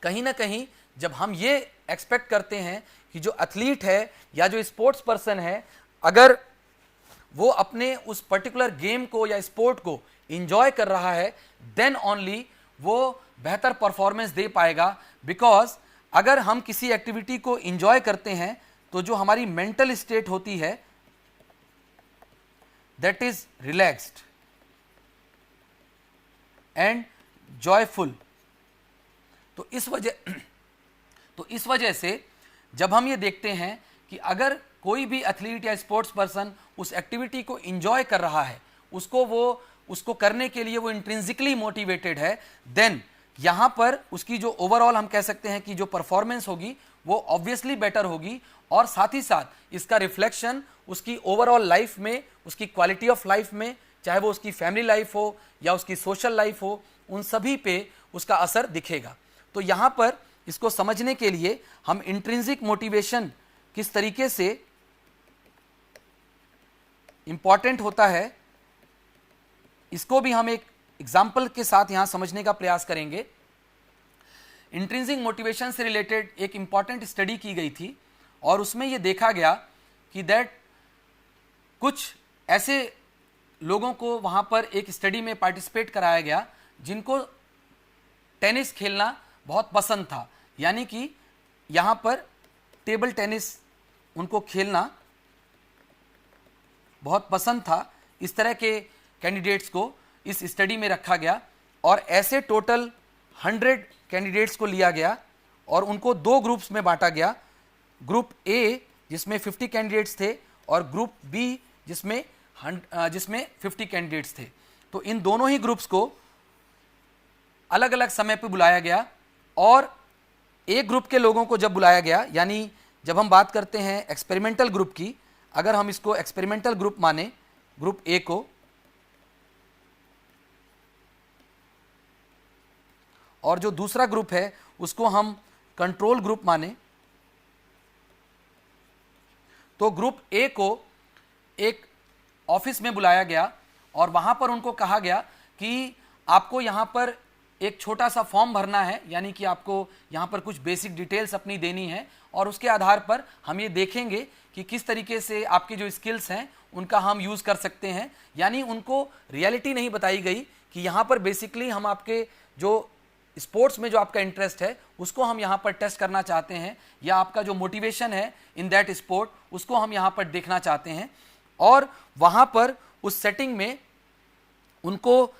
कहीं ना कहीं जब हम ये एक्सपेक्ट करते हैं कि जो एथलीट है या जो स्पोर्ट्स पर्सन है, अगर वो अपने उस पर्टिकुलर गेम को या स्पोर्ट को इंजॉय कर रहा है, देन ओनली वो बेहतर परफॉर्मेंस दे पाएगा। बिकॉज अगर हम किसी एक्टिविटी को इंजॉय करते हैं तो जो हमारी मेंटल स्टेट होती है that is relaxed and joyful. तो इस वजह से जब हम ये देखते हैं कि अगर कोई भी एथलीट या स्पोर्ट्स पर्सन उस एक्टिविटी को इंजॉय कर रहा है, उसको करने के लिए वो इंट्रिंसिकली मोटिवेटेड है, देन यहाँ पर उसकी जो ओवरऑल हम कह सकते हैं कि जो परफॉर्मेंस होगी वो ऑब्वियसली बेटर होगी, और साथ ही साथ इसका रिफ्लेक्शन उसकी ओवरऑल लाइफ में, उसकी क्वालिटी ऑफ लाइफ में, चाहे वो उसकी फैमिली लाइफ हो या उसकी सोशल लाइफ हो, उन सभी पे उसका असर दिखेगा। तो यहाँ पर इसको समझने के लिए हम इंट्रिंसिक मोटिवेशन किस तरीके से इंपॉर्टेंट होता है, इसको भी हम एक एग्जाम्पल के साथ यहां समझने का प्रयास करेंगे। इंट्रिंसिक मोटिवेशन से रिलेटेड एक इंपॉर्टेंट स्टडी की गई थी, और उसमें यह देखा गया कि दैट कुछ ऐसे लोगों को वहाँ पर एक स्टडी में पार्टिसिपेट कराया गया जिनको टेनिस खेलना बहुत पसंद था, यानी कि यहाँ पर टेबल टेनिस उनको खेलना बहुत पसंद था। इस तरह के कैंडिडेट्स को इस स्टडी में रखा गया और ऐसे टोटल 100 कैंडिडेट्स को लिया गया और उनको दो ग्रुप्स में बांटा गया। ग्रुप ए जिसमें 50 कैंडिडेट्स थे और ग्रुप बी जिसमें 50 कैंडिडेट्स थे। तो इन दोनों ही ग्रुप्स को अलग अलग समय पर बुलाया गया और एक ग्रुप के लोगों को जब बुलाया गया, यानी जब हम बात करते हैं एक्सपेरिमेंटल ग्रुप की, अगर हम इसको एक्सपेरिमेंटल ग्रुप माने ग्रुप ए को, और जो दूसरा ग्रुप है उसको हम कंट्रोल ग्रुप माने, तो ग्रुप ए को एक ऑफिस में बुलाया गया और वहां पर उनको कहा गया कि आपको यहां पर एक छोटा सा फॉर्म भरना है, यानी कि आपको यहां पर कुछ बेसिक डिटेल्स अपनी देनी है और उसके आधार पर हम ये देखेंगे कि किस तरीके से आपके जो स्किल्स हैं उनका हम यूज़ कर सकते हैं। यानी उनको रियलिटी नहीं बताई गई कि यहाँ पर बेसिकली हम आपके जो स्पोर्ट्स में जो आपका इंटरेस्ट है उसको हम यहाँ पर टेस्ट करना चाहते हैं, या आपका जो मोटिवेशन है इन दैट स्पोर्ट उसको हम यहाँ पर देखना चाहते हैं। और वहाँ पर उस सेटिंग में उनको,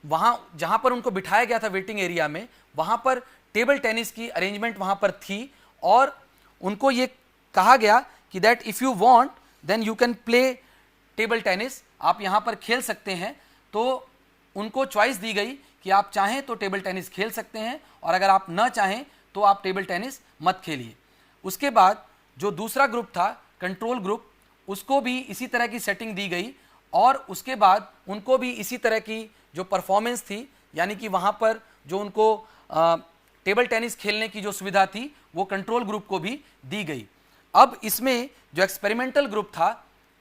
वहाँ जहाँ पर उनको बिठाया गया था वेटिंग एरिया में, वहाँ पर टेबल टेनिस की अरेंजमेंट वहाँ पर थी और उनको ये कहा गया कि that if you want then you can play table tennis, आप यहाँ पर खेल सकते हैं। तो उनको चॉइस दी गई कि आप चाहें तो टेबल टेनिस खेल सकते हैं और अगर आप ना चाहें तो आप टेबल टेनिस मत खेलिए। उसके बाद जो दूसरा ग्रुप था कंट्रोल ग्रुप, उसको भी इसी तरह की सेटिंग दी गई और उसके बाद उनको भी इसी तरह की जो परफॉर्मेंस थी, यानी कि वहाँ पर जो उनको टेबल टेनिस खेलने की जो सुविधा थी वो कंट्रोल ग्रुप को भी दी गई। अब इसमें जो एक्सपेरिमेंटल ग्रुप था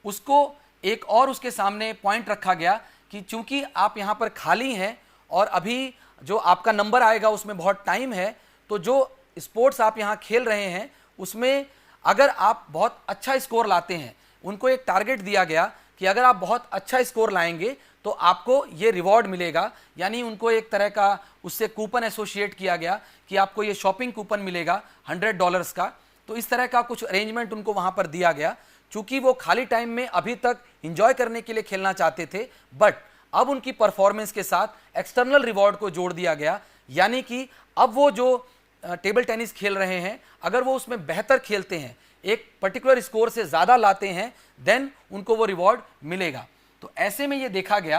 उसको एक और उसके सामने पॉइंट रखा गया कि चूंकि आप यहाँ पर खाली हैं और अभी जो आपका नंबर आएगा उसमें बहुत टाइम है, तो जो स्पोर्ट्स आप यहाँ खेल रहे हैं उसमें अगर आप बहुत अच्छा स्कोर लाते हैं, उनको एक टारगेट दिया गया कि अगर आप बहुत अच्छा स्कोर लाएंगे तो आपको ये रिवॉर्ड मिलेगा। यानी उनको एक तरह का उससे कूपन एसोसिएट किया गया कि आपको ये शॉपिंग कूपन मिलेगा $100 का। तो इस तरह का कुछ अरेंजमेंट उनको वहाँ पर दिया गया। चूंकि वो खाली टाइम में अभी तक इंजॉय करने के लिए खेलना चाहते थे, बट अब उनकी परफॉर्मेंस के साथ एक्सटर्नल रिवॉर्ड को जोड़ दिया गया। यानी कि अब वो जो टेबल टेनिस खेल रहे हैं, अगर वो उसमें बेहतर खेलते हैं, एक पर्टिकुलर स्कोर से ज़्यादा लाते हैं, देन उनको वो रिवॉर्ड मिलेगा। तो ऐसे में ये देखा गया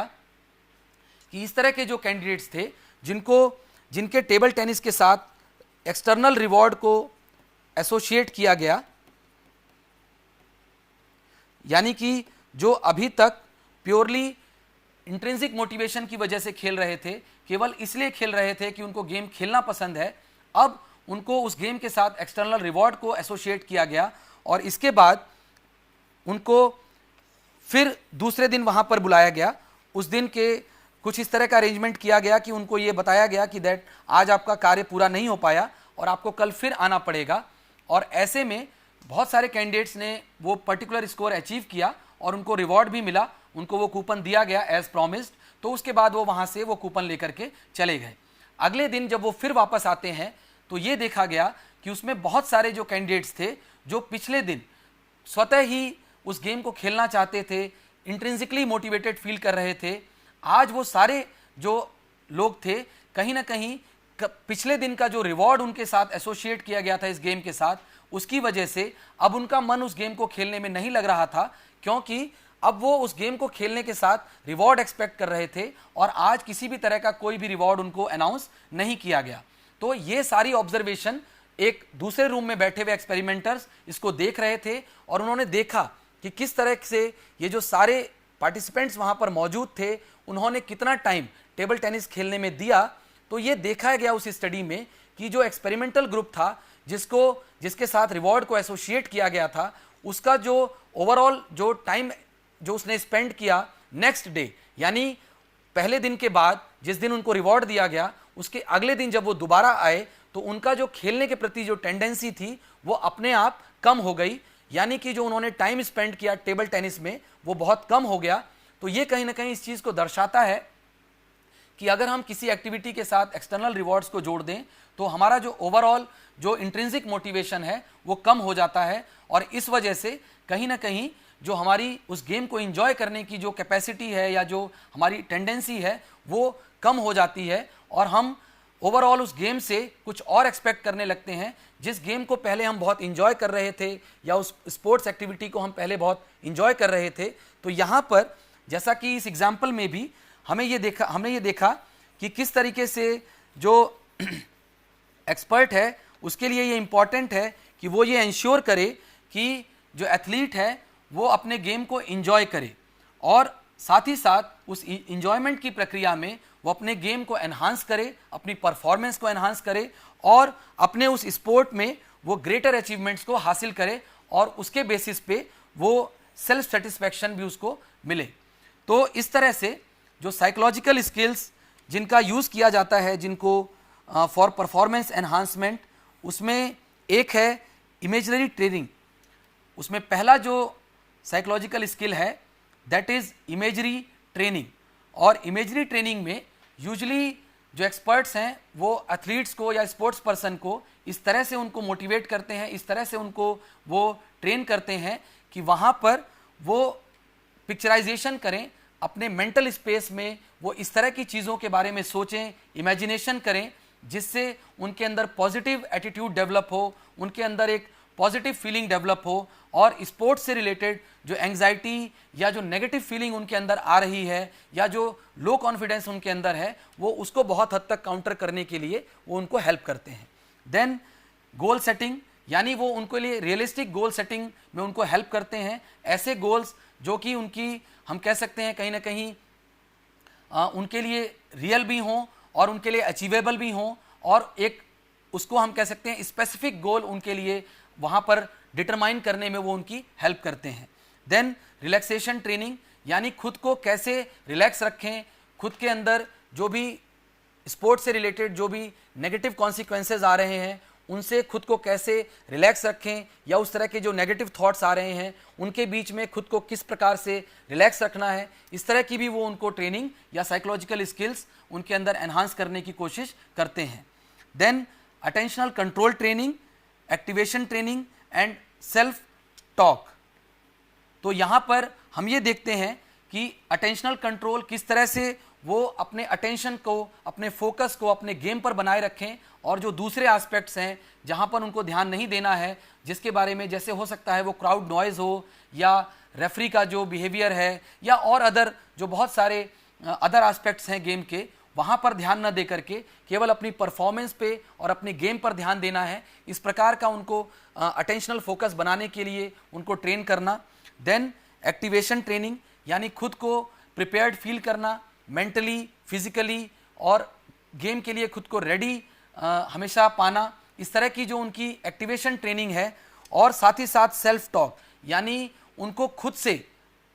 कि इस तरह के जो कैंडिडेट्स थे जिनके टेबल टेनिस के साथ एक्सटर्नल रिवॉर्ड को एसोसिएट किया गया, यानी कि जो अभी तक प्योरली इंट्रिंसिक मोटिवेशन की वजह से खेल रहे थे, केवल इसलिए खेल रहे थे कि उनको गेम खेलना पसंद है, अब उनको उस गेम के साथ एक्सटर्नल रिवॉर्ड को एसोसिएट किया गया और इसके बाद उनको फिर दूसरे दिन वहाँ पर बुलाया गया। उस दिन के कुछ इस तरह का अरेंजमेंट किया गया कि उनको ये बताया गया कि दैट आज आपका कार्य पूरा नहीं हो पाया और आपको कल फिर आना पड़ेगा। और ऐसे में बहुत सारे कैंडिडेट्स ने वो पर्टिकुलर स्कोर अचीव किया और उनको रिवॉर्ड भी मिला, उनको वो कूपन दिया गया एज प्रॉमिस्ड। तो उसके बाद वो वहाँ से वो कूपन लेकर के चले गए। अगले दिन जब वो फिर वापस आते हैं तो ये देखा गया कि उसमें बहुत सारे जो कैंडिडेट्स थे जो पिछले दिन स्वतः ही उस गेम को खेलना चाहते थे, इंट्रिंसिकली मोटिवेटेड फील कर रहे थे, आज वो सारे जो लोग थे कहीं ना कहीं पिछले दिन का जो रिवॉर्ड उनके साथ एसोसिएट किया गया था इस गेम के साथ, उसकी वजह से अब उनका मन उस गेम को खेलने में नहीं लग रहा था, क्योंकि अब वो उस गेम को खेलने के साथ रिवॉर्ड एक्सपेक्ट कर रहे थे और आज किसी भी तरह का कोई भी रिवॉर्ड उनको अनाउंस नहीं किया गया। तो ये सारी ऑब्जर्वेशन एक दूसरे रूम में बैठे हुए एक्सपेरिमेंटर्स इसको देख रहे थे और उन्होंने देखा कि किस तरह से ये जो सारे पार्टिसिपेंट्स वहाँ पर मौजूद थे उन्होंने कितना टाइम टेबल टेनिस खेलने में दिया। तो ये देखा गया उस स्टडी में कि जो एक्सपेरिमेंटल ग्रुप था जिसके साथ रिवॉर्ड को एसोसिएट किया गया था, उसका जो ओवरऑल जो टाइम जो उसने स्पेंड किया नेक्स्ट डे, यानी पहले दिन के बाद जिस दिन उनको रिवॉर्ड दिया गया उसके अगले दिन जब वो दोबारा आए तो उनका जो खेलने के प्रति जो टेंडेंसी थी वो अपने आप कम हो गई। यानी कि जो उन्होंने टाइम स्पेंड किया टेबल टेनिस में वो बहुत कम हो गया। तो ये कहीं ना कहीं इस चीज़ को दर्शाता है कि अगर हम किसी एक्टिविटी के साथ एक्सटर्नल रिवॉर्ड्स को जोड़ दें तो हमारा जो ओवरऑल जो इंट्रिंसिक मोटिवेशन है वो कम हो जाता है, और इस वजह से कहीं ना कहीं जो हमारी उस गेम को एंजॉय करने की जो कैपेसिटी है या जो हमारी टेंडेंसी है वो कम हो जाती है, और हम ओवरऑल उस गेम से कुछ और एक्सपेक्ट करने लगते हैं। जिस गेम को पहले हम बहुत इंजॉय कर रहे थे या उस स्पोर्ट्स एक्टिविटी को हम पहले बहुत इंजॉय कर रहे थे, तो यहाँ पर जैसा कि इस एग्जाम्पल में भी हमने ये देखा कि किस तरीके से जो एक्सपर्ट है उसके लिए ये इम्पॉर्टेंट है कि वो ये इंश्योर करे कि जो एथलीट है वो अपने गेम को एंजॉय करे, और साथ ही साथ उस इंजॉयमेंट की प्रक्रिया में वो अपने गेम को एनहांस करे, अपनी परफॉर्मेंस को एनहांस करे, और अपने उस स्पोर्ट में वो ग्रेटर अचीवमेंट्स को हासिल करे, और उसके बेसिस पे वो सेल्फ सेटिस्फैक्शन भी उसको मिले। तो इस तरह से जो साइकोलॉजिकल स्किल्स जिनका यूज़ किया जाता है, जिनको फॉर परफॉर्मेंस एनहांसमेंट, उसमें एक है इमेजनरी ट्रेनिंग। उसमें पहला जो साइकोलॉजिकल स्किल है दैट इज़ इमेजरी ट्रेनिंग, और इमेजरी ट्रेनिंग में यूजुअली जो एक्सपर्ट्स हैं वो एथलीट्स को या स्पोर्ट्स पर्सन को इस तरह से उनको मोटिवेट करते हैं, इस तरह से उनको वो ट्रेन करते हैं कि वहाँ पर वो पिक्चराइजेशन करें अपने मेंटल स्पेस में, वो इस तरह की चीज़ों के बारे में सोचें, इमेजिनेशन करें, जिससे उनके अंदर पॉजिटिव एटीट्यूड डेवलप हो, उनके अंदर एक पॉजिटिव फीलिंग डेवलप हो, और स्पोर्ट्स से रिलेटेड जो एंग्जाइटी या जो नेगेटिव फीलिंग उनके अंदर आ रही है या जो लो कॉन्फिडेंस उनके अंदर है वो उसको बहुत हद तक काउंटर करने के लिए वो उनको हेल्प करते हैं। देन गोल सेटिंग, यानी वो उनके लिए रियलिस्टिक गोल सेटिंग में उनको हेल्प करते हैं, ऐसे गोल्स जो कि उनकी हम कह सकते हैं कहीं ना कहीं उनके लिए रियल भी हों और उनके लिए अचीवेबल भी हों, और एक उसको हम कह सकते हैं स्पेसिफिक गोल उनके लिए वहाँ पर डिटरमाइन करने में वो उनकी हेल्प करते हैं। देन रिलैक्सेशन ट्रेनिंग, यानी खुद को कैसे रिलैक्स रखें, खुद के अंदर जो भी स्पोर्ट्स से रिलेटेड जो भी नेगेटिव कॉन्सिक्वेंसेज आ रहे हैं उनसे खुद को कैसे रिलैक्स रखें, या उस तरह के जो नेगेटिव थॉट्स आ रहे हैं उनके बीच में खुद को किस प्रकार से रिलैक्स रखना है, इस तरह की भी वो उनको ट्रेनिंग या साइकोलॉजिकल स्किल्स उनके अंदर एनहांस करने की कोशिश करते हैं। Then attentional control training, activation training and self talk. तो यहाँ पर हम ये देखते हैं कि अटेंशनल कंट्रोल किस तरह से वो अपने अटेंशन को, अपने फोकस को अपने गेम पर बनाए रखें, और जो दूसरे एस्पेक्ट्स हैं जहाँ पर उनको ध्यान नहीं देना है, जिसके बारे में जैसे हो सकता है वो क्राउड नॉइज़ हो या रेफरी का जो बिहेवियर है या और अदर जो बहुत सारे अदर एस्पेक्ट्स हैं गेम के, वहाँ पर ध्यान न दे करके केवल अपनी परफॉर्मेंस पे और अपनी गेम पर ध्यान देना है, इस प्रकार का उनको अटेंशनल फोकस बनाने के लिए उनको ट्रेन करना। देन एक्टिवेशन ट्रेनिंग, यानी खुद को प्रिपेयर्ड फील करना मेंटली, फिजिकली, और गेम के लिए खुद को रेडी हमेशा पाना, इस तरह की जो उनकी एक्टिवेशन ट्रेनिंग है। और साथ ही साथ सेल्फ टॉक, यानी उनको खुद से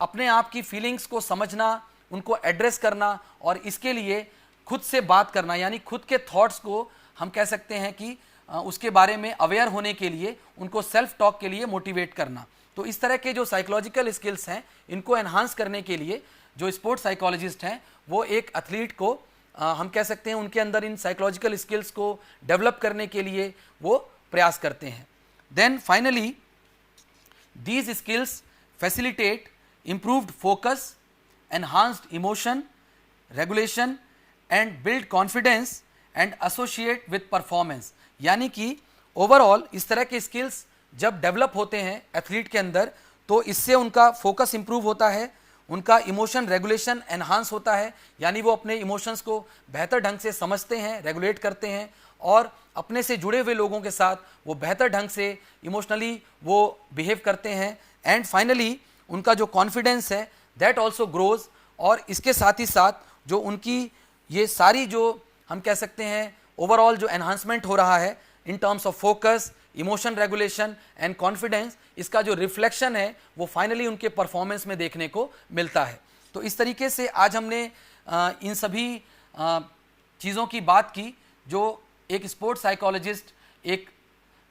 अपने आप की फीलिंग्स को समझना, उनको एड्रेस करना, और इसके लिए खुद से बात करना, यानी खुद के थॉट्स को हम कह सकते हैं कि उसके बारे में अवेयर होने के लिए उनको सेल्फ टॉक के लिए मोटिवेट करना। तो इस तरह के जो साइकोलॉजिकल स्किल्स हैं इनको एनहांस करने के लिए जो स्पोर्ट्स साइकोलॉजिस्ट हैं वो एक एथलीट को हम कह सकते हैं उनके अंदर इन साइकोलॉजिकल स्किल्स को डेवलप करने के लिए वो प्रयास करते हैं। Then finally these skills facilitate improved focus, enhanced emotion regulation and build confidence and associate with performance, यानी कि ओवरऑल इस तरह के स्किल्स जब डेवलप होते हैं एथलीट के अंदर तो इससे उनका फोकस इंप्रूव होता है, उनका इमोशन रेगुलेशन एनहांस होता है, यानी वो अपने इमोशंस को बेहतर ढंग से समझते हैं, रेगुलेट करते हैं, और अपने से जुड़े हुए लोगों के साथ वो बेहतर ढंग से इमोशनली वो बिहेव करते हैं। एंड फाइनली उनका जो कॉन्फिडेंस है दैट ऑल्सो ग्रोज, और इसके साथ ही साथ जो उनकी ये सारी जो हम कह सकते हैं ओवरऑल जो एनहांसमेंट हो रहा है in terms of focus, emotion regulation and confidence, इसका जो रिफ्लेक्शन है वो फाइनली उनके परफॉर्मेंस में देखने को मिलता है। तो इस तरीके से आज हमने इन सभी चीज़ों की बात की जो एक स्पोर्ट्स साइकोलॉजिस्ट एक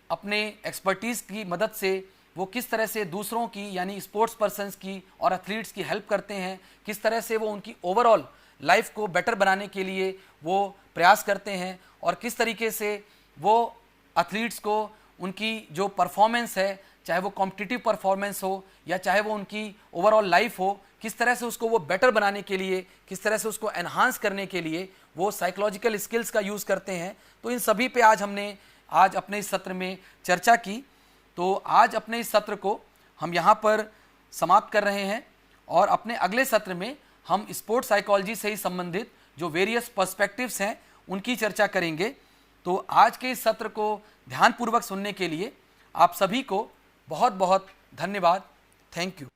अपने एक्सपर्टीज़ की मदद से वो किस तरह से दूसरों की यानी स्पोर्ट्स पर्सन्स की और एथलीट्स की हेल्प करते हैं, किस तरह से वो उनकी ओवरऑल लाइफ को बेटर बनाने के लिए वो प्रयास करते हैं, और किस तरीके से वो एथलीट्स को उनकी जो परफॉर्मेंस है, चाहे वो कॉम्पिटिटिव परफॉर्मेंस हो या चाहे वो उनकी ओवरऑल लाइफ हो, किस तरह से उसको वो बेटर बनाने के लिए, किस तरह से उसको एनहांस करने के लिए वो साइकोलॉजिकल स्किल्स का यूज़ करते हैं। तो इन सभी पे हमने आज अपने इस सत्र में चर्चा की। तो आज अपने इस सत्र को हम यहाँ पर समाप्त कर रहे हैं और अपने अगले सत्र में हम स्पोर्ट्स साइकोलॉजी से ही संबंधित जो वेरियस पर्सपेक्टिव्स हैं उनकी चर्चा करेंगे। तो आज के इस सत्र को ध्यानपूर्वक सुनने के लिए आप सभी को बहुत बहुत धन्यवाद। Thank you.